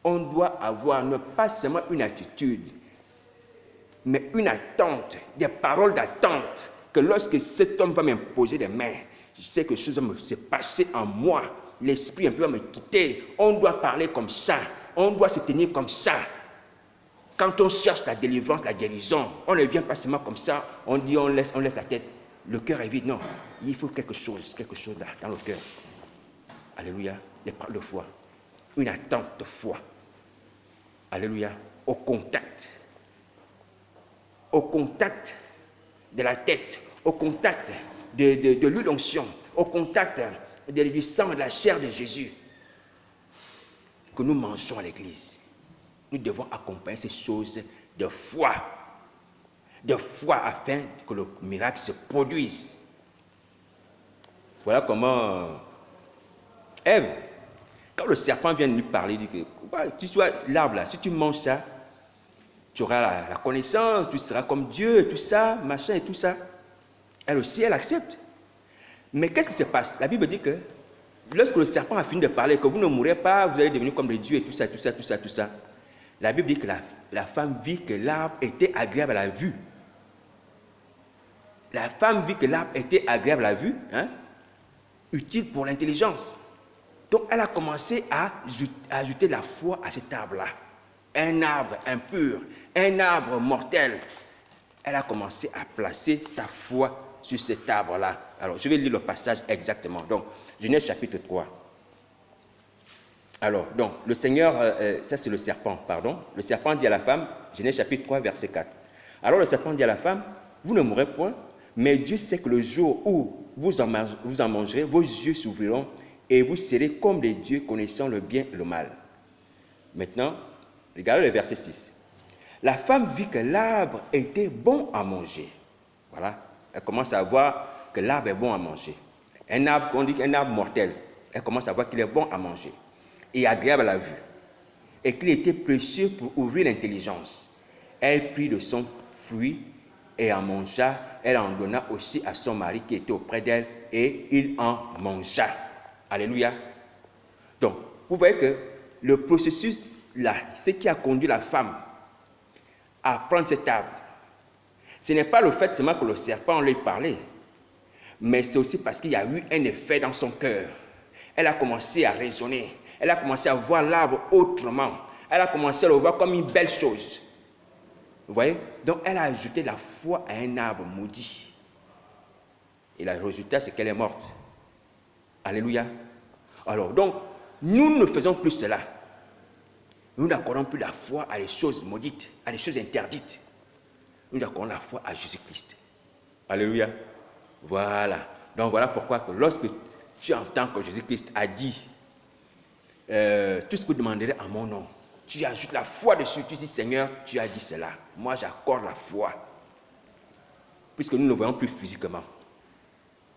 on doit avoir non pas seulement une attitude, mais une attente, des paroles d'attente, que lorsque cet homme va m'imposer des mains, je sais que chose va se passer en moi, l'esprit un peu va me quitter, on doit parler comme ça, on doit se tenir comme ça. Quand on cherche la délivrance, la guérison, on ne vient pas seulement comme ça, on dit on laisse la tête, le cœur est vide. Non, il faut quelque chose là, dans le cœur. Alléluia, des paroles de foi, une attente de foi. Alléluia, au contact de la tête, au contact de l'huile d'onction, au contact du sang, de la chair de Jésus, que nous mangeons à l'église. Nous devons accompagner ces choses de foi afin que le miracle se produise. Voilà comment Ève, quand le serpent vient de lui parler, il dit que tu sois l'arbre là, si tu manges ça, tu auras la connaissance, tu seras comme Dieu, tout ça, machin et tout ça. Elle aussi, elle accepte. Mais qu'est-ce qui se passe? La Bible dit que lorsque le serpent a fini de parler, que vous ne mourrez pas, vous allez devenir comme les dieux et tout ça, tout ça, tout ça, tout ça. La Bible dit que la femme vit que l'arbre était agréable à la vue. La femme vit que l'arbre était agréable à la vue, hein, utile pour l'intelligence. Donc, elle a commencé à ajouter la foi à cet arbre-là. Un arbre impur, un arbre mortel. Elle a commencé à placer sa foi sur cet arbre-là. Alors, je vais lire le passage exactement. Donc, Genèse chapitre 3. Alors, donc, le Seigneur, ça c'est le serpent, pardon. Le serpent dit à la femme, Genèse chapitre 3, verset 4. Alors, le serpent dit à la femme, vous ne mourrez point, mais Dieu sait que le jour où vous en mangerez, vos yeux s'ouvriront et vous serez comme des dieux connaissant le bien et le mal. Maintenant, regardez le verset 6. La femme vit que l'arbre était bon à manger. Voilà, elle commence à voir que l'arbre est bon à manger. Un arbre, on dit qu'un arbre mortel, elle commence à voir qu'il est bon à manger et agréable à la vue, et qu'il était précieux pour ouvrir l'intelligence. Elle prit de son fruit et en mangea. Elle en donna aussi à son mari qui était auprès d'elle, et il en mangea. Alléluia. Donc, vous voyez que le processus là, ce qui a conduit la femme à prendre cet arbre, ce n'est pas le fait seulement que le serpent lui parlait, mais c'est aussi parce qu'il y a eu un effet dans son cœur. Elle a commencé à raisonner. Elle a commencé à voir l'arbre autrement. Elle a commencé à le voir comme une belle chose. Vous voyez? Donc, elle a ajouté la foi à un arbre maudit. Et le résultat, c'est qu'elle est morte. Alléluia. Alors, donc, nous ne faisons plus cela. Nous n'accordons plus la foi à les choses maudites, à les choses interdites. Nous accordons la foi à Jésus-Christ. Alléluia. Voilà. Donc, voilà pourquoi que lorsque tu entends que Jésus-Christ a dit tout ce que vous demanderez en mon nom, tu ajoutes la foi dessus, tu dis Seigneur, tu as dit cela. Moi, j'accorde la foi. Puisque nous ne le voyons plus physiquement.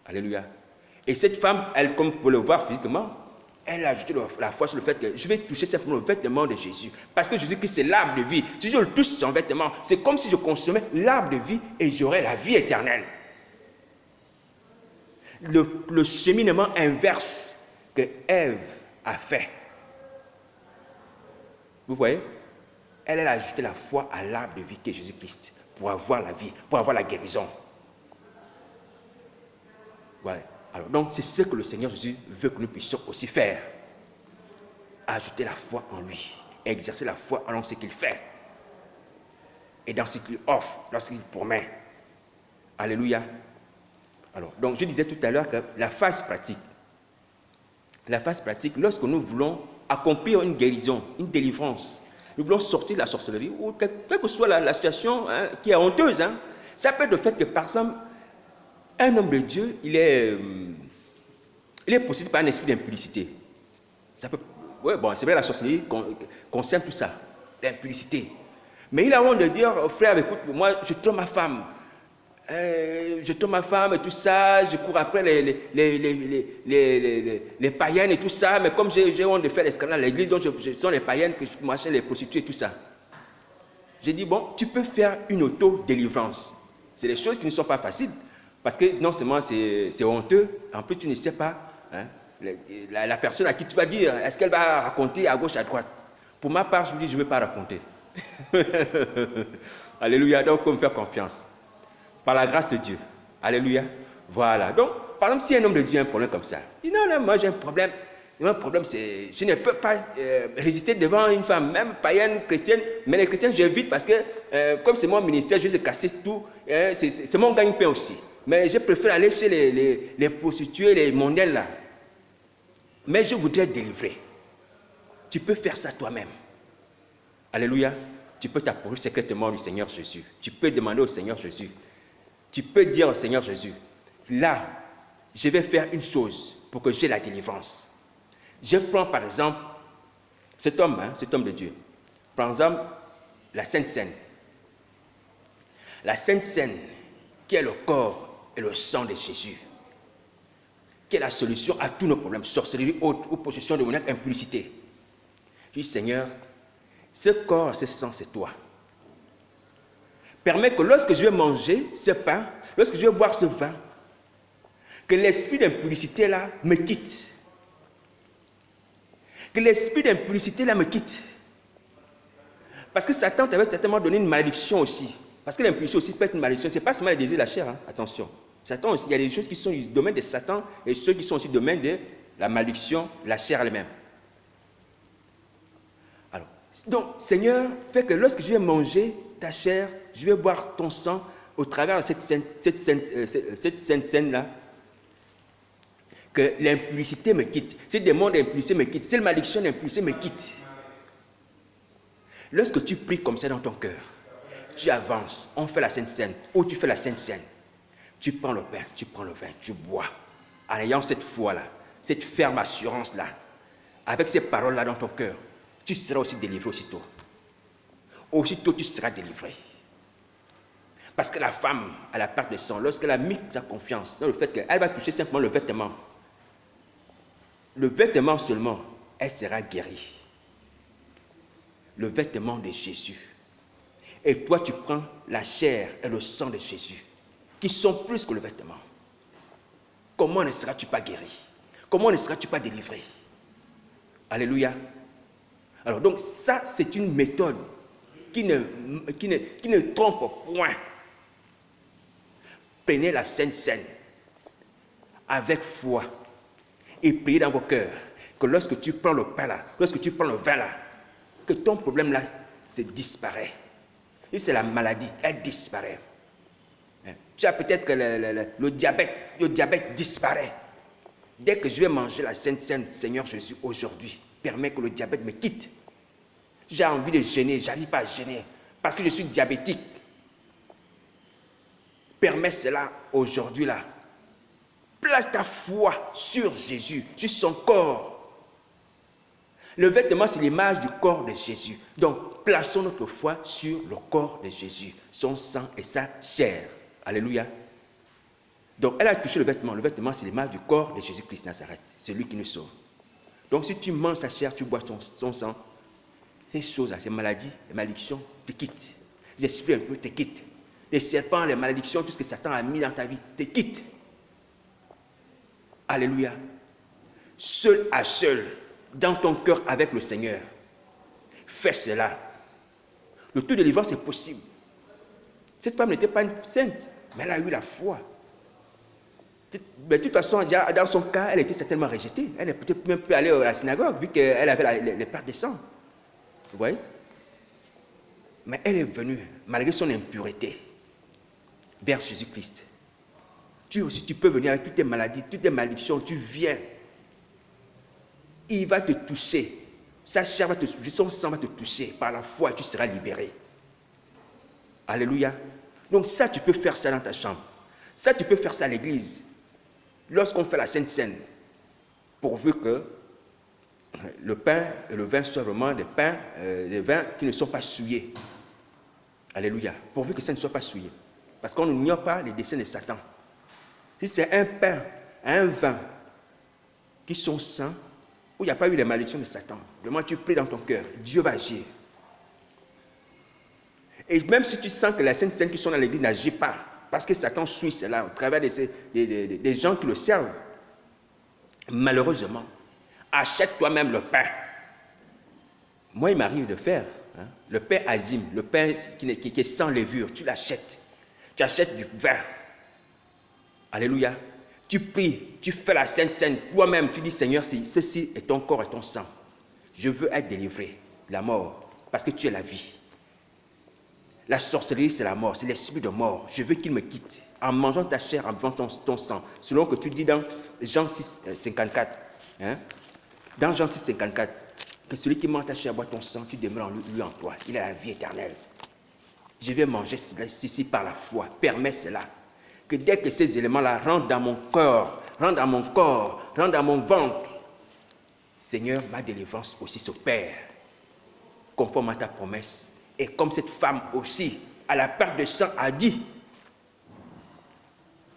Alléluia. Et cette femme, elle, comme pour le voir physiquement, elle a ajouté la foi sur le fait que je vais toucher simplement le vêtement de Jésus. Parce que Jésus-Christ, c'est l'arbre de vie. Si je le touche son vêtement, c'est comme si je consommais l'arbre de vie et j'aurais la vie éternelle. Le cheminement inverse que Ève a fait. Vous voyez? Elle a ajouté la foi à l'arbre de vie qui est Jésus-Christ pour avoir la vie, pour avoir la guérison. Voilà. Alors, donc, c'est ce que le Seigneur Jésus veut que nous puissions aussi faire. Ajouter la foi en lui. Exercer la foi en ce qu'il fait. Et dans ce qu'il offre, dans ce qu'il promet. Alléluia. Alors, donc, je disais tout à l'heure que la phase pratique, lorsque nous voulons accomplir une guérison, une délivrance, nous voulons sortir de la sorcellerie, ou quelle que soit la situation qui est honteuse, ça peut être le fait que, par exemple, un homme de Dieu, il est possédé par un esprit d'impudicité. Ouais, bon, c'est vrai, la sorcellerie concerne tout ça, l'impudicité. Mais il a honte de dire, frère, écoute, moi, je trompe ma femme. Je trompe ma femme et tout ça, je cours après les païennes et tout ça, mais comme j'ai honte de faire l'escandale à l'église, donc ce sont les païennes que je m'achète, les prostituées et tout ça. j'ai dit, bon, tu peux faire une auto-délivrance. C'est des choses qui ne sont pas faciles. Parce que non seulement c'est honteux, en plus tu ne sais pas hein, la personne à qui tu vas dire, est-ce qu'elle va raconter à gauche, à droite. Pour ma part, je vous dis, je ne vais pas raconter. Alléluia, donc il faut me faire confiance. Par la grâce de Dieu. Alléluia. Voilà. Donc, par exemple, si un homme de Dieu a un problème comme ça, il dit, non, non, moi j'ai un problème. Mon problème, c'est je ne peux pas résister devant une femme, même païenne, chrétienne. Mais les chrétiens, j'évite parce que, comme c'est mon ministère, je vais casser tout. C'est mon gagne-pain aussi. Mais je préfère aller chez les prostituées, les mondaines là. Mais je voudrais délivrer. Tu peux faire ça toi-même. Alléluia. Tu peux t'approcher secrètement du Seigneur Jésus. Tu peux demander au Seigneur Jésus. Tu peux dire au Seigneur Jésus, là, je vais faire une chose pour que j'ai la délivrance. Je prends par exemple cet homme de Dieu. Par exemple, la Sainte Seine. La Sainte Seine, qui est le corps et le sang de Jésus, qui est la solution à tous nos problèmes, sorcellerie, ou possession démoniaque, impudicité. Je dis, Seigneur, ce corps, ce sang, c'est toi. Permets que lorsque je vais manger ce pain, lorsque je vais boire ce vin, que l'esprit d'impudicité là me quitte. Que l'esprit d'impudicité là me quitte. Parce que Satan t'avait certainement donné une malédiction aussi. Parce que l'impudicité aussi peut être une malédiction. Ce n'est pas seulement le désir de la chair, hein. Attention. Satan aussi, il y a des choses qui sont du domaine de Satan et ceux qui sont aussi du domaine de la malédiction, la chair elle-même. Alors, donc, Seigneur, fais que lorsque je vais manger ta chair, je vais boire ton sang au travers de cette sainte scène-là, que l'impudicité me quitte. Ces démons d'impudicité me quittent. Ces malédictions d'impudicité me quittent. Lorsque tu pries comme ça dans ton cœur, tu avances, on fait la Sainte Seine, ou tu fais la Sainte Seine. Tu prends le pain, tu prends le vin, tu bois. En ayant cette foi-là, cette ferme assurance-là, avec ces paroles-là dans ton cœur, tu seras aussi délivré aussitôt. Aussitôt, tu seras délivré. Parce que la femme, à la perte de sang, lorsqu'elle a mis sa confiance dans le fait qu'elle va toucher simplement le vêtement seulement, elle sera guérie. Le vêtement de Jésus. Et toi, tu prends la chair et le sang de Jésus, qui sont plus que le vêtement. Comment ne seras-tu pas guéri? Comment ne seras-tu pas délivré? Alléluia. Alors donc, ça, c'est une méthode qui ne trompe point. Prenez la Sainte Seine avec foi et priez dans vos cœurs que lorsque tu prends le pain là, lorsque tu prends le vin là, que ton problème là, c'est disparaît. Et c'est la maladie, elle disparaît. Tu as peut-être que le diabète disparaît. Dès que je vais manger la Sainte Seine, Seigneur Jésus, aujourd'hui, permets que le diabète me quitte. J'ai envie de jeûner, je n'arrive pas à jeûner parce que je suis diabétique. Permets cela aujourd'hui là. Place ta foi sur Jésus, sur son corps. Le vêtement, c'est l'image du corps de Jésus. Donc, plaçons notre foi sur le corps de Jésus, son sang et sa chair. Alléluia. Donc, elle a touché le vêtement. Le vêtement, c'est l'image du corps de Jésus-Christ Nazareth. C'est lui qui nous sauve. Donc, si tu manges sa chair, tu bois son sang, ces choses-là, ces maladies, les malédictions, te quittent. Les esprits un peu te quittent. Les serpents, les malédictions, tout ce que Satan a mis dans ta vie, te quittent. Alléluia. Seul à seul, dans ton cœur avec le Seigneur, fais cela. Le taux de délivrance est possible. Cette femme n'était pas une sainte, mais elle a eu la foi. Mais de toute façon, dans son cas, elle était certainement rejetée. Elle n'est peut-être même plus allée à la synagogue, vu qu'elle avait les pertes de sang. Vous voyez? Mais elle est venue, malgré son impureté, vers Jésus-Christ. Tu aussi, tu peux venir avec toutes tes maladies, toutes tes malédictions, tu viens. Il va te toucher. Sa chair va te toucher, son sang va te toucher. Par la foi, tu seras libéré. Alléluia. Donc ça, tu peux faire ça dans ta chambre. Ça, tu peux faire ça à l'église. Lorsqu'on fait la Sainte Seine, pourvu que le pain et le vin soient vraiment des pains, des vins qui ne sont pas souillés. Alléluia. Pourvu que ça ne soit pas souillé. Parce qu'on n'ignore pas les desseins de Satan. Si c'est un pain, un vin qui sont sains, où il n'y a pas eu les malédictions de Satan, vraiment tu pries dans ton cœur, Dieu va agir. Et même si tu sens que la Sainte Seine qui sont dans l'église n'agit pas, parce que Satan suit cela au travers des gens qui le servent, malheureusement, achète toi-même le pain. Moi, il m'arrive de faire le pain azim, le pain qui est sans levure, tu l'achètes. Tu achètes du vin. Alléluia. Tu pries, tu fais la Sainte Seine. Toi-même, tu dis, Seigneur, ceci est ton corps et ton sang. Je veux être délivré de la mort, parce que tu es la vie. La sorcellerie, c'est la mort, c'est l'esprit de mort. Je veux qu'il me quitte. En mangeant ta chair, en buvant ton sang. Selon que tu dis dans Jean 6, 54. Dans Jean 6, 54. Que celui qui mange ta chair, boit ton sang, tu demeures en lui en toi. Il a la vie éternelle. Je vais manger ceci par la foi. Permets cela. Que dès que ces éléments-là rentrent dans mon corps, rentrent dans mon corps, rentrent dans mon ventre, Seigneur, ma délivrance aussi s'opère. Conforme à ta promesse. Et comme cette femme aussi, à la perte de sang, a dit,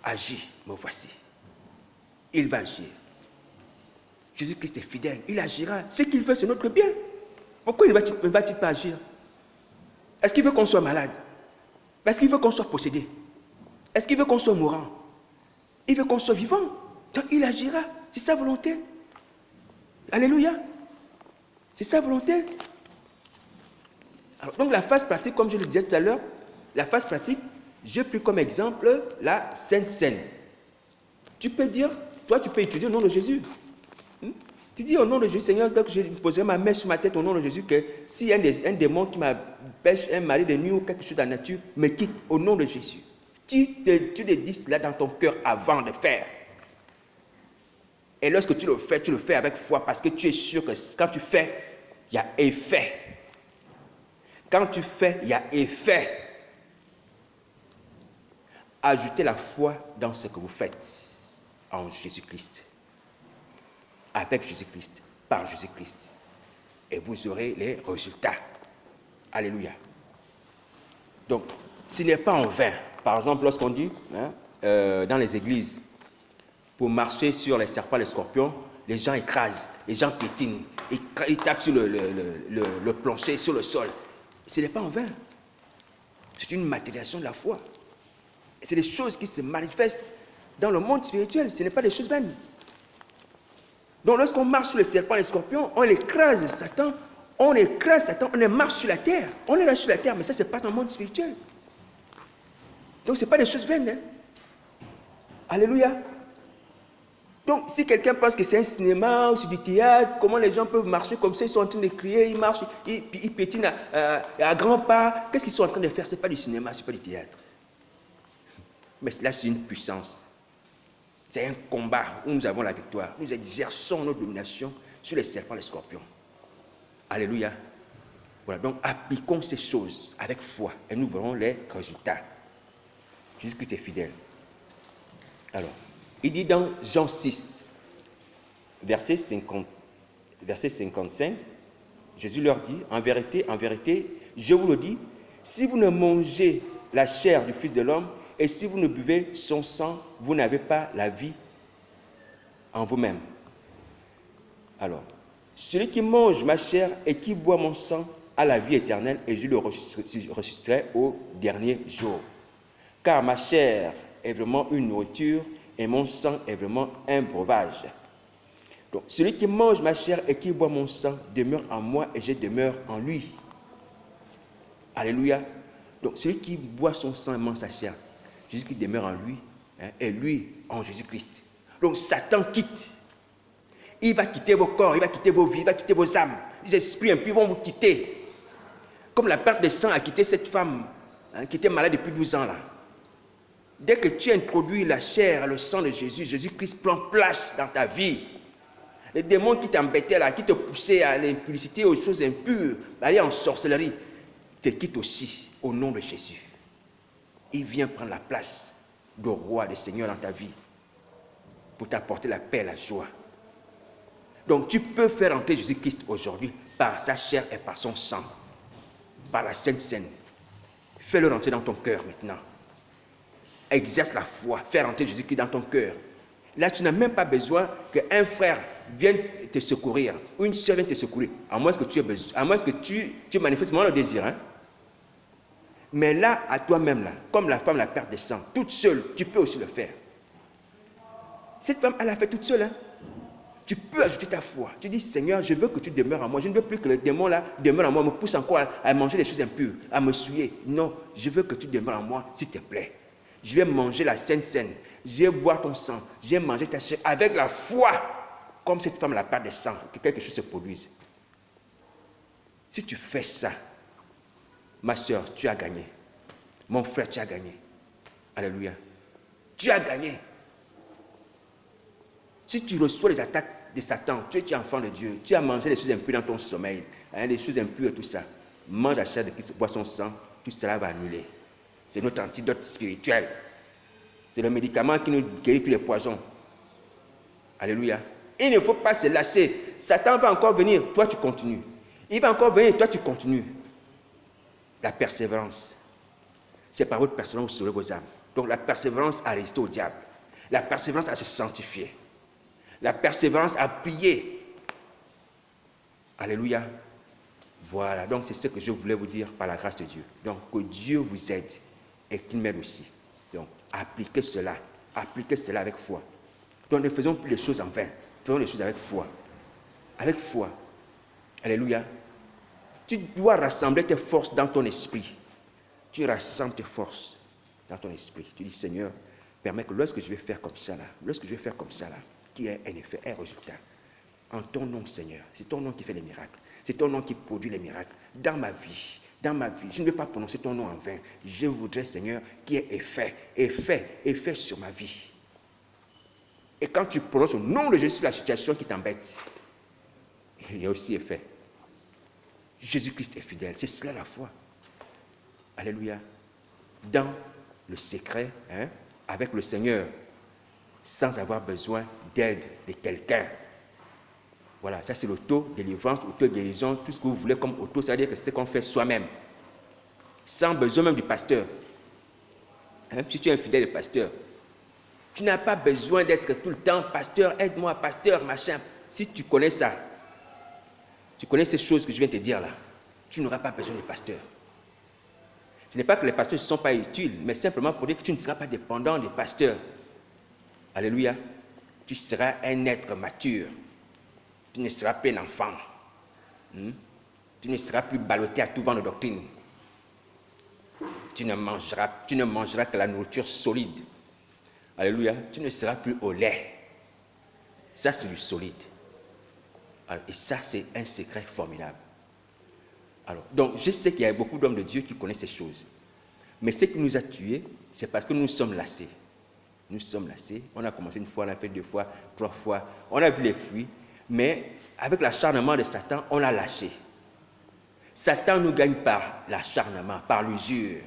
agis, me voici. Il va agir. Jésus-Christ est fidèle, il agira. Ce qu'il veut, c'est notre bien. Pourquoi il ne va-t-il pas agir? Est-ce qu'il veut qu'on soit malade? Est-ce qu'il veut qu'on soit possédé? Est-ce qu'il veut qu'on soit mourant? Il veut qu'on soit vivant. Donc il agira. C'est sa volonté. Alléluia. C'est sa volonté. Alors, donc la phase pratique, comme je le disais tout à l'heure, la phase pratique, j'ai pris comme exemple la Sainte Seine. Tu peux dire, toi tu peux étudier au nom de Jésus. Tu dis au nom de Jésus, Seigneur, donc je poserai ma main sur ma tête au nom de Jésus, que si un démon qui m'empêche, un mari de nuit ou quelque chose de la nature, me quitte au nom de Jésus. Tu le dis cela dans ton cœur avant de faire. Et lorsque tu le fais avec foi, parce que tu es sûr que quand tu fais, il y a effet. Quand tu fais, il y a effet. Ajoutez la foi dans ce que vous faites en Jésus-Christ. Avec Jésus-Christ, par Jésus-Christ. Et vous aurez les résultats. Alléluia. Donc, ce n'est pas en vain. Par exemple, lorsqu'on dit, dans les églises, pour marcher sur les serpents, les scorpions, les gens écrasent, les gens piétinent, ils tapent sur le plancher, sur le sol. Ce n'est pas en vain. C'est une matérialisation de la foi. Et c'est des choses qui se manifestent dans le monde spirituel. Ce n'est pas des choses vaines. Donc lorsqu'on marche sur les serpents, les scorpions, on écrase Satan, on marche sur la terre. On est là sur la terre, mais ça, c'est pas dans le monde spirituel. Donc ce n'est pas des choses vaines. Alléluia. Donc si quelqu'un pense que c'est un cinéma ou c'est du théâtre, comment les gens peuvent marcher comme ça, ils sont en train de crier, ils marchent, ils pétinent à grands pas. Qu'est-ce qu'ils sont en train de faire? Ce n'est pas du cinéma, ce n'est pas du théâtre. Mais là, c'est une puissance. C'est un combat où nous avons la victoire. Nous exerçons notre domination sur les serpents, les scorpions. Alléluia. Voilà, donc appliquons ces choses avec foi et nous verrons les résultats. Jésus-Christ est fidèle. Alors, il dit dans Jean 6, verset 55, Jésus leur dit, en vérité, je vous le dis, si vous ne mangez la chair du Fils de l'homme et si vous ne buvez son sang, vous n'avez pas la vie en vous-même. Alors, celui qui mange ma chair et qui boit mon sang a la vie éternelle et je le ressusciterai au dernier jour. Car ma chair est vraiment une nourriture et mon sang est vraiment un breuvage. Donc, celui qui mange ma chair et qui boit mon sang demeure en moi et je demeure en lui. Alléluia. Donc, celui qui boit son sang et mange sa chair, Jésus-Christ demeure en lui, et lui en Jésus-Christ. Donc Satan quitte. Il va quitter vos corps, il va quitter vos vies, il va quitter vos âmes. Les esprits impies vont vous quitter. Comme la perte de sang a quitté cette femme qui était malade depuis 12 ans là. Dès que tu introduis la chair, le sang de Jésus, Jésus-Christ prend place dans ta vie. Les démons qui t'embêtaient là, qui te poussaient à l'impudicité, aux choses impures, à aller en sorcellerie, te quittent aussi au nom de Jésus. Il vient prendre la place de roi, de Seigneur dans ta vie pour t'apporter la paix et la joie. Donc tu peux faire entrer Jésus-Christ aujourd'hui par sa chair et par son sang, par la Sainte Seine. Fais-le rentrer dans ton cœur maintenant. Exerce la foi, fais rentrer Jésus-Christ dans ton cœur. Là, tu n'as même pas besoin qu'un frère vienne te secourir ou une soeur vienne te secourir, à moins que tu aies besoin, à moins que tu manifestes vraiment le désir. Mais là, à toi-même, là, comme la femme, la perte de sang, toute seule, tu peux aussi le faire. Cette femme, elle a fait toute seule. Hein. Tu peux ajouter ta foi. Tu dis, Seigneur, je veux que tu demeures en moi. Je ne veux plus que le démon là demeure en moi, me pousse encore à manger des choses impures, à me souiller. Non, je veux que tu demeures en moi, s'il te plaît. Je vais manger la Sainte Seine. Je vais boire ton sang. Je vais manger ta chair avec la foi. Comme cette femme, la part de sang, que quelque chose se produise. Si tu fais ça, ma soeur, tu as gagné. Mon frère, tu as gagné. Alléluia. Tu as gagné. Si tu reçois les attaques de Satan, tu es enfant de Dieu, tu as mangé des choses impures dans ton sommeil, des choses impures et tout ça, mange la chair de Christ, bois son sang, tout cela va annuler. C'est notre antidote spirituel. C'est le médicament qui nous guérit tous les poisons. Alléluia. Il ne faut pas se lasser. Satan va encore venir, toi tu continues. Il va encore venir, toi tu continues. La persévérance. C'est par votre persévérance que vous saurez vos âmes. Donc la persévérance à résister au diable. La persévérance à se sanctifier. La persévérance à prier. Alléluia. Voilà, donc c'est ce que je voulais vous dire par la grâce de Dieu. Donc que Dieu vous aide et qu'il m'aide aussi. Donc appliquez cela avec foi. Donc ne faisons plus les choses en vain. Faisons les choses avec foi. Avec foi. Alléluia. Tu dois rassembler tes forces dans ton esprit. Tu rassembles tes forces dans ton esprit. Tu dis, Seigneur, permets que lorsque je vais faire comme ça là, qu'il y ait un effet, un résultat. En ton nom, Seigneur. C'est ton nom qui fait les miracles. C'est ton nom qui produit les miracles. Dans ma vie, je ne vais pas prononcer ton nom en vain. Je voudrais, Seigneur, qu'il y ait effet sur ma vie. Et quand tu prononces le nom de Jésus sur la situation qui t'embête, il y a aussi effet. Jésus-Christ est fidèle. C'est cela la foi. Alléluia. Dans le secret, avec le Seigneur, sans avoir besoin d'aide de quelqu'un. Voilà, ça c'est l'auto-délivrance, auto-guérison, tout ce que vous voulez comme auto, c'est-à-dire que c'est ce qu'on fait soi-même. Sans besoin même du pasteur. Si tu es un fidèle pasteur, tu n'as pas besoin d'être tout le temps, pasteur, aide-moi, pasteur, machin. Si tu connais ça, tu connais ces choses que je viens de te dire là, tu n'auras pas besoin de pasteur. Ce n'est pas que les pasteurs ne sont pas utiles, mais simplement pour dire que tu ne seras pas dépendant des pasteurs. Alléluia. Tu seras un être mature. Tu ne seras plus un enfant. Tu ne seras plus ballotté à tout vent de doctrine. Tu ne mangeras que la nourriture solide. Alléluia. Tu ne seras plus au lait. Ça, c'est du solide. Alors, et ça, c'est un secret formidable. Alors, donc, je sais qu'il y a beaucoup d'hommes de Dieu qui connaissent ces choses. Mais ce qui nous a tués, c'est parce que nous sommes lassés. Nous sommes lassés. On a commencé une fois, on a fait 2 fois, 3 fois. On a vu les fruits. Mais avec l'acharnement de Satan, on l'a lâché. Satan nous gagne par l'acharnement, par l'usure.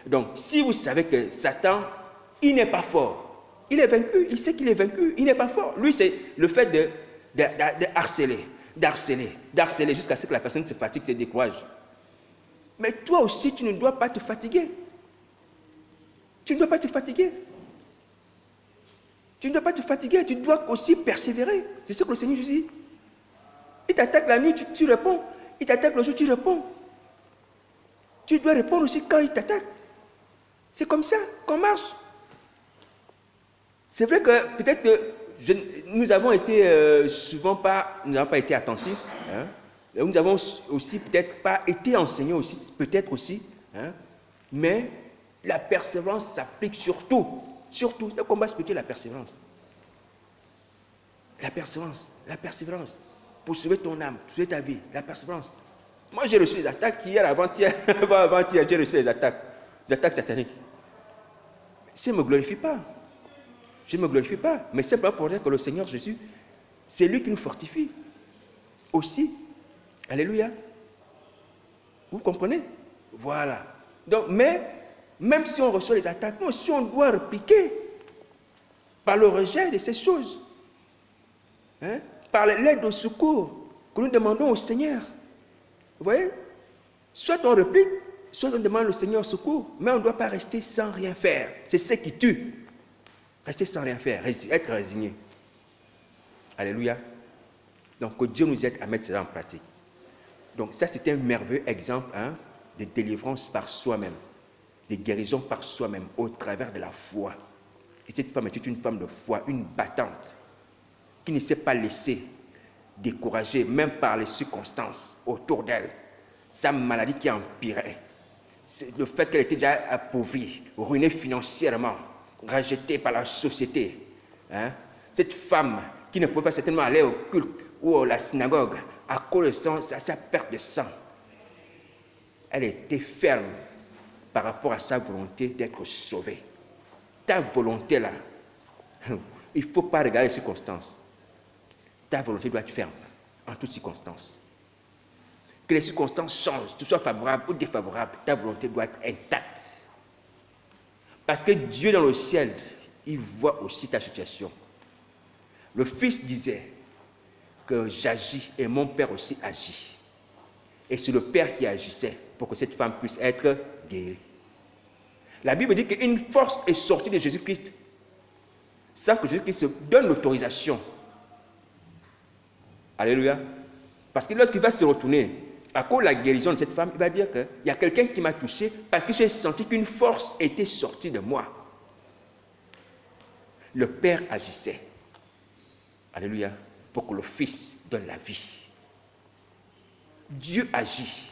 Donc, si vous savez que Satan, il n'est pas fort, il est vaincu, il sait qu'il est vaincu, il n'est pas fort. Lui, c'est le fait de harceler jusqu'à ce que la personne se fatigue, se décourage. Mais toi aussi, tu ne dois pas te fatiguer. Tu ne dois pas te fatiguer. Tu ne dois pas te fatiguer, tu dois aussi persévérer. C'est ce que le Seigneur Jésus dit. Il t'attaque la nuit, tu réponds. Il t'attaque le jour, tu réponds. Tu dois répondre aussi quand il t'attaque. C'est comme ça qu'on marche. C'est vrai que peut-être que nous avons été souvent pas, nous n'avons pas été attentifs. Nous avons aussi peut-être pas été enseignés aussi, peut-être aussi. Mais la persévérance s'applique surtout. Surtout, le combat spirituel, la persévérance. La persévérance. Pour sauver ton âme, pour sauver ta vie, la persévérance. Moi, j'ai reçu des attaques hier, avant-hier, j'ai reçu des attaques sataniques. Je ne me glorifie pas. Mais c'est pas pour dire que le Seigneur Jésus, c'est lui qui nous fortifie. Aussi. Alléluia. Vous comprenez? Voilà. Donc, mais, même si on reçoit les attaques, nous aussi on doit répliquer par le rejet de ces choses. Par l'aide au secours que nous demandons au Seigneur. Vous voyez? Soit on réplique, soit on demande au Seigneur au secours, mais on ne doit pas rester sans rien faire. C'est ce qui tue. Rester sans rien faire, être résigné. Alléluia. Donc que Dieu nous aide à mettre cela en pratique. Donc ça, c'est un merveilleux exemple de délivrance par soi-même, de guérison par soi-même, au travers de la foi. Et cette femme était une femme de foi, une battante, qui ne s'est pas laissée décourager, même par les circonstances autour d'elle. Sa maladie qui empirait, le fait qu'elle était déjà appauvrie, ruinée financièrement, rejetée par la société. Cette femme qui ne pouvait pas certainement aller au culte ou à la synagogue à cause de sa perte de sang. Elle était ferme par rapport à sa volonté d'être sauvée. Ta volonté là, il ne faut pas regarder les circonstances. Ta volonté doit être ferme en toutes circonstances. Que les circonstances changent, que ce soit favorable ou défavorable, ta volonté doit être intacte. Parce que Dieu dans le ciel, il voit aussi ta situation. Le Fils disait que j'agis et mon Père aussi agit. Et c'est le Père qui agissait pour que cette femme puisse être guérie. La Bible dit qu'une force est sortie de Jésus-Christ. Ça que Jésus-Christ se donne l'autorisation. Alléluia. Parce que lorsqu'il va se retourner, à cause de la guérison de cette femme, il va dire qu'il y a quelqu'un qui m'a touché parce que j'ai senti qu'une force était sortie de moi. Le Père agissait. Alléluia. Pour que le Fils donne la vie. Dieu agit.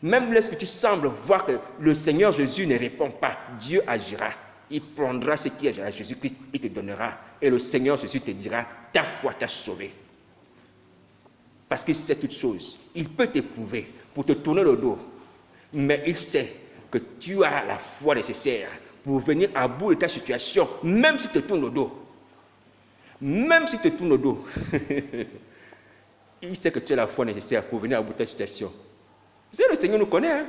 Même lorsque tu sembles voir que le Seigneur Jésus ne répond pas, Dieu agira. Il prendra ce qui est à Jésus-Christ, il te donnera. Et le Seigneur Jésus te dira, ta foi t'a sauvé. Parce qu'il sait toutes choses. Il peut t'éprouver pour te tourner le dos. Mais il sait que tu as la foi nécessaire pour venir à bout de ta situation, même si tu te tournes le dos. Même si tu te tournes le dos. Il sait que tu as la foi nécessaire pour venir à bout de ta situation. Vous savez, le Seigneur nous connaît. Hein?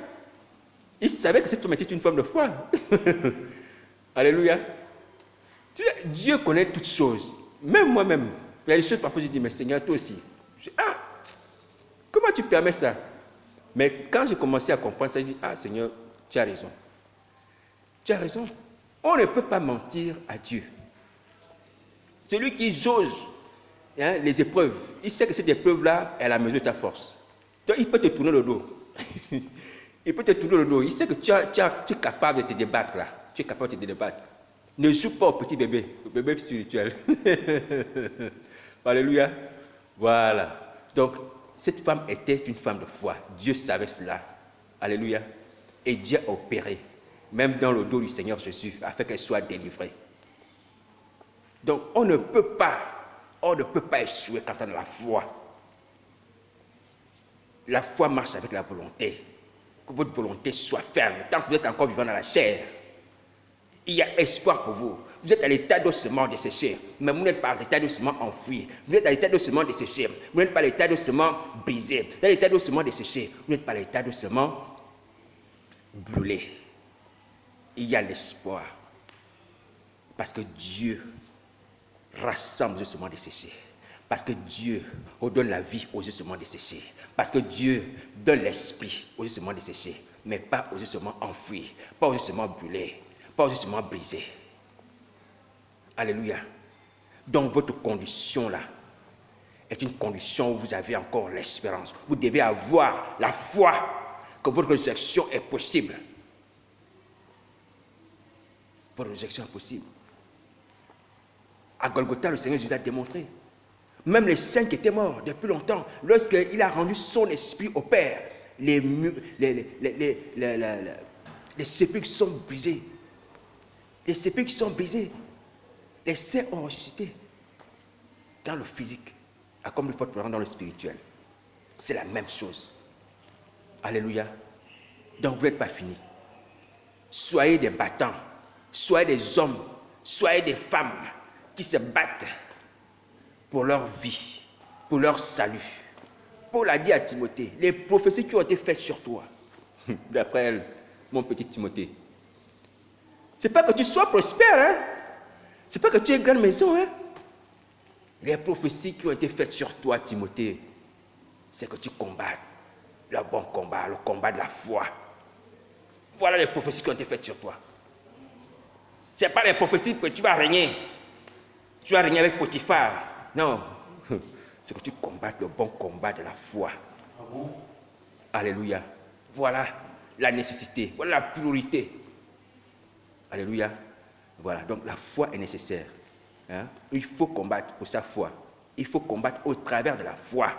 Il savait que cette femme était une femme de foi. Alléluia. Dieu connaît toutes choses. Même moi-même. Il y a des choses parfois je dis, mais Seigneur, toi aussi. Comment tu permets ça? Mais quand j'ai commencé à comprendre ça, je dis, Seigneur, tu as raison. Tu as raison. On ne peut pas mentir à Dieu. Celui qui jauge les épreuves, il sait que cette épreuve-là est la mesure de ta force. Donc, il peut te tourner le dos. Il peut te tourner le dos. Il sait que tu es capable de te débattre là. Tu es capable de te débattre. Ne joue pas au petit bébé, au bébé spirituel. Alléluia. Voilà. Donc, cette femme était une femme de foi. Dieu savait cela. Alléluia. Et Dieu a opéré, même dans le dos du Seigneur Jésus, afin qu'elle soit délivrée. Donc, on ne peut pas échouer quand on a la foi. La foi marche avec la volonté. Que votre volonté soit ferme. Tant que vous êtes encore vivant dans la chair, il y a espoir pour vous. Vous êtes à l'état d'ossement desséché, mais vous n'êtes pas à l'état d'ossement enfoui. Vous êtes à l'état d'ossement desséché, vous n'êtes pas à l'état d'ossement brisé. Vous êtes à l'état d'ossement desséché, vous n'êtes pas à l'état d'ossement brûlé. Il y a l'espoir. Parce que Dieu rassemble les ossements desséchés. Parce que Dieu redonne la vie aux ossements desséchés. Parce que Dieu donne l'esprit aux ossements desséchés, mais pas aux ossements enfouis, pas aux ossements brûlés, pas aux ossements brisés. Alléluia. Donc votre condition là est une condition où vous avez encore l'espérance. Vous devez avoir la foi que votre résurrection est possible. Votre résurrection est possible. À Golgotha, le Seigneur Jésus a démontré. Même les saints qui étaient morts depuis longtemps, lorsqu'il a rendu son esprit au Père, les sépulcres sont brisés. Les sépulcres sont brisés. Les saints ont ressuscité dans le physique, comme le porte dans le spirituel. C'est la même chose. Alléluia. Donc vous n'êtes pas fini. Soyez des battants, soyez des hommes, soyez des femmes qui se battent pour leur vie, pour leur salut. Paul a dit à Timothée, les prophéties qui ont été faites sur toi, d'après elle, mon petit Timothée, c'est pas que tu sois prospère, hein? C'est pas que tu aies une grande maison, hein? Les prophéties qui ont été faites sur toi, Timothée, c'est que tu combattes le bon combat, le combat de la foi. Voilà les prophéties qui ont été faites sur toi. Ce n'est pas les prophéties que tu vas régner. Tu vas régner avec Potiphar. Non. C'est que tu combattes le bon combat de la foi. Ah bon? Alléluia. Voilà la nécessité, voilà la priorité. Alléluia. Voilà, donc la foi est nécessaire. Hein? Il faut combattre pour sa foi. Il faut combattre au travers de la foi.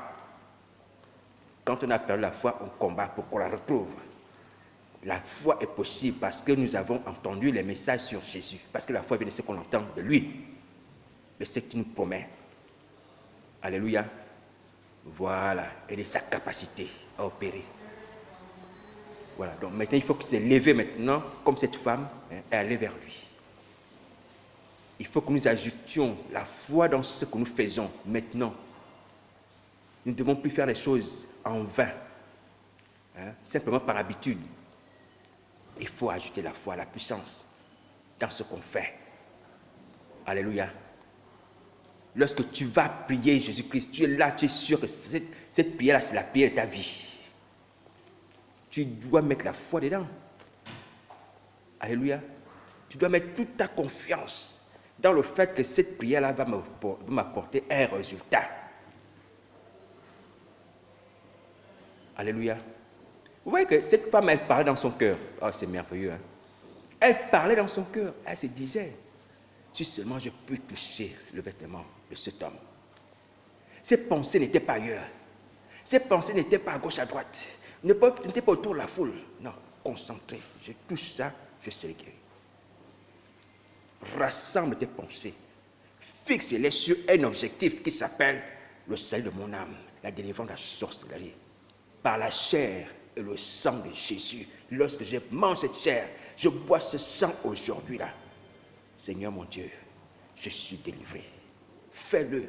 Quand on a perdu la foi, on combat pour qu'on la retrouve. La foi est possible parce que nous avons entendu les messages sur Jésus. Parce que la foi vient de ce qu'on entend de lui. De ce qu'il nous promet. Alléluia. Voilà. Et de sa capacité à opérer. Voilà. Donc maintenant, il faut que se lever maintenant, comme cette femme, et aller vers lui. Il faut que nous ajoutions la foi dans ce que nous faisons maintenant. Nous ne devons plus faire les choses en vain. Simplement par habitude. Il faut ajouter la foi, la puissance dans ce qu'on fait. Alléluia. Lorsque tu vas prier Jésus-Christ, tu es là, tu es sûr que cette prière-là, c'est la prière de ta vie. Tu dois mettre la foi dedans. Alléluia. Tu dois mettre toute ta confiance dans le fait que cette prière-là va m'apporter un résultat. Alléluia. Vous voyez que cette femme, elle parlait dans son cœur. Oh, c'est merveilleux. Hein? Elle parlait dans son cœur. Elle se disait, si seulement je peux toucher le vêtement de cet homme. Ses pensées n'étaient pas ailleurs. Ses pensées n'étaient pas à gauche, à droite. N'étaient pas autour de la foule. Non, concentré. Je touche ça, je serai guéri. Rassemble tes pensées. Fixe-les sur un objectif qui s'appelle le salut de mon âme, la délivrance de la sorcellerie. Par la chair et le sang de Jésus. Lorsque je mange cette chair, je bois ce sang aujourd'hui là. Seigneur mon Dieu, je suis délivré. Fais-le.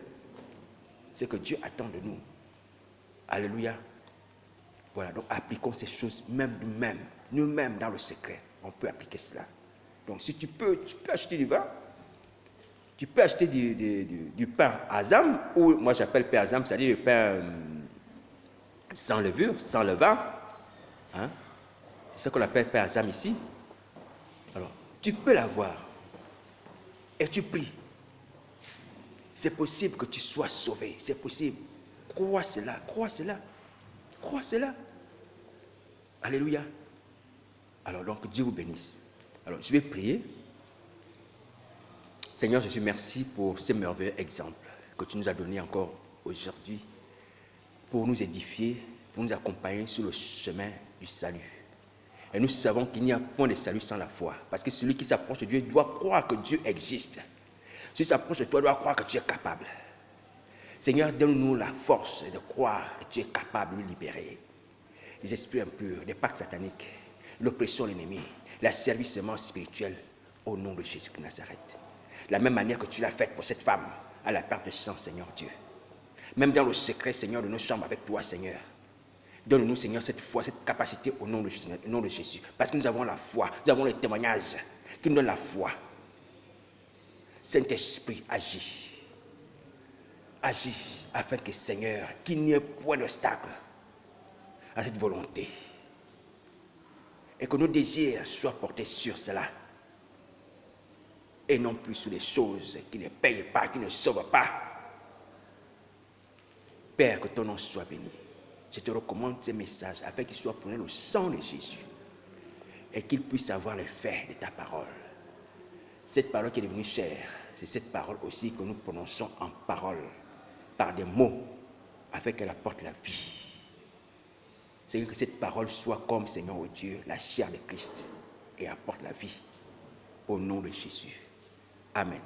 C'est ce que Dieu attend de nous. Alléluia. Voilà, donc appliquons ces choses même nous-mêmes. Nous-mêmes dans le secret, on peut appliquer cela. Donc si tu peux acheter du vin. Tu peux acheter du pain Azam, ou moi j'appelle pain Azam, c'est-à-dire le pain sans levure, sans levain. Hein? C'est ce qu'on appelle pain Azam ici. Alors, tu peux l'avoir. Et tu pries. C'est possible que tu sois sauvé. C'est possible. Crois cela, crois cela. Crois cela. Alléluia. Alors donc, Dieu vous bénisse. Alors, je vais prier. Seigneur Jésus, merci pour ces merveilleux exemples que tu nous as donnés encore aujourd'hui pour nous édifier, pour nous accompagner sur le chemin du salut. Et nous savons qu'il n'y a point de salut sans la foi. Parce que celui qui s'approche de Dieu doit croire que Dieu existe. Celui qui s'approche de toi doit croire que tu es capable. Seigneur, donne-nous la force de croire que tu es capable de nous libérer des esprits impurs, des pactes sataniques, l'oppression de l'ennemi, l'asservissement spirituel au nom de Jésus de Nazareth. De la même manière que tu l'as fait pour cette femme à la perte de sang, Seigneur Dieu. Même dans le secret, Seigneur, de nos chambres avec toi, Seigneur. Donne-nous, Seigneur, cette foi, cette capacité au nom de Jésus. Parce que nous avons la foi, nous avons le témoignage qui nous donne la foi. Saint-Esprit, agis. Agis afin que, Seigneur, qu'il n'y ait point d'obstacle à cette volonté. Et que nos désirs soient portés sur cela. Et non plus sur les choses qui ne payent pas, qui ne sauvent pas. Père, que ton nom soit béni. Je te recommande ces messages afin qu'ils soient prônés le sang de Jésus et qu'ils puissent avoir l'effet de ta parole. Cette parole qui est devenue chère, c'est cette parole aussi que nous prononçons en parole, par des mots, afin qu'elle apporte la vie. Seigneur, que cette parole soit comme, Seigneur, oh Dieu, la chair de Christ et apporte la vie au nom de Jésus. Amen.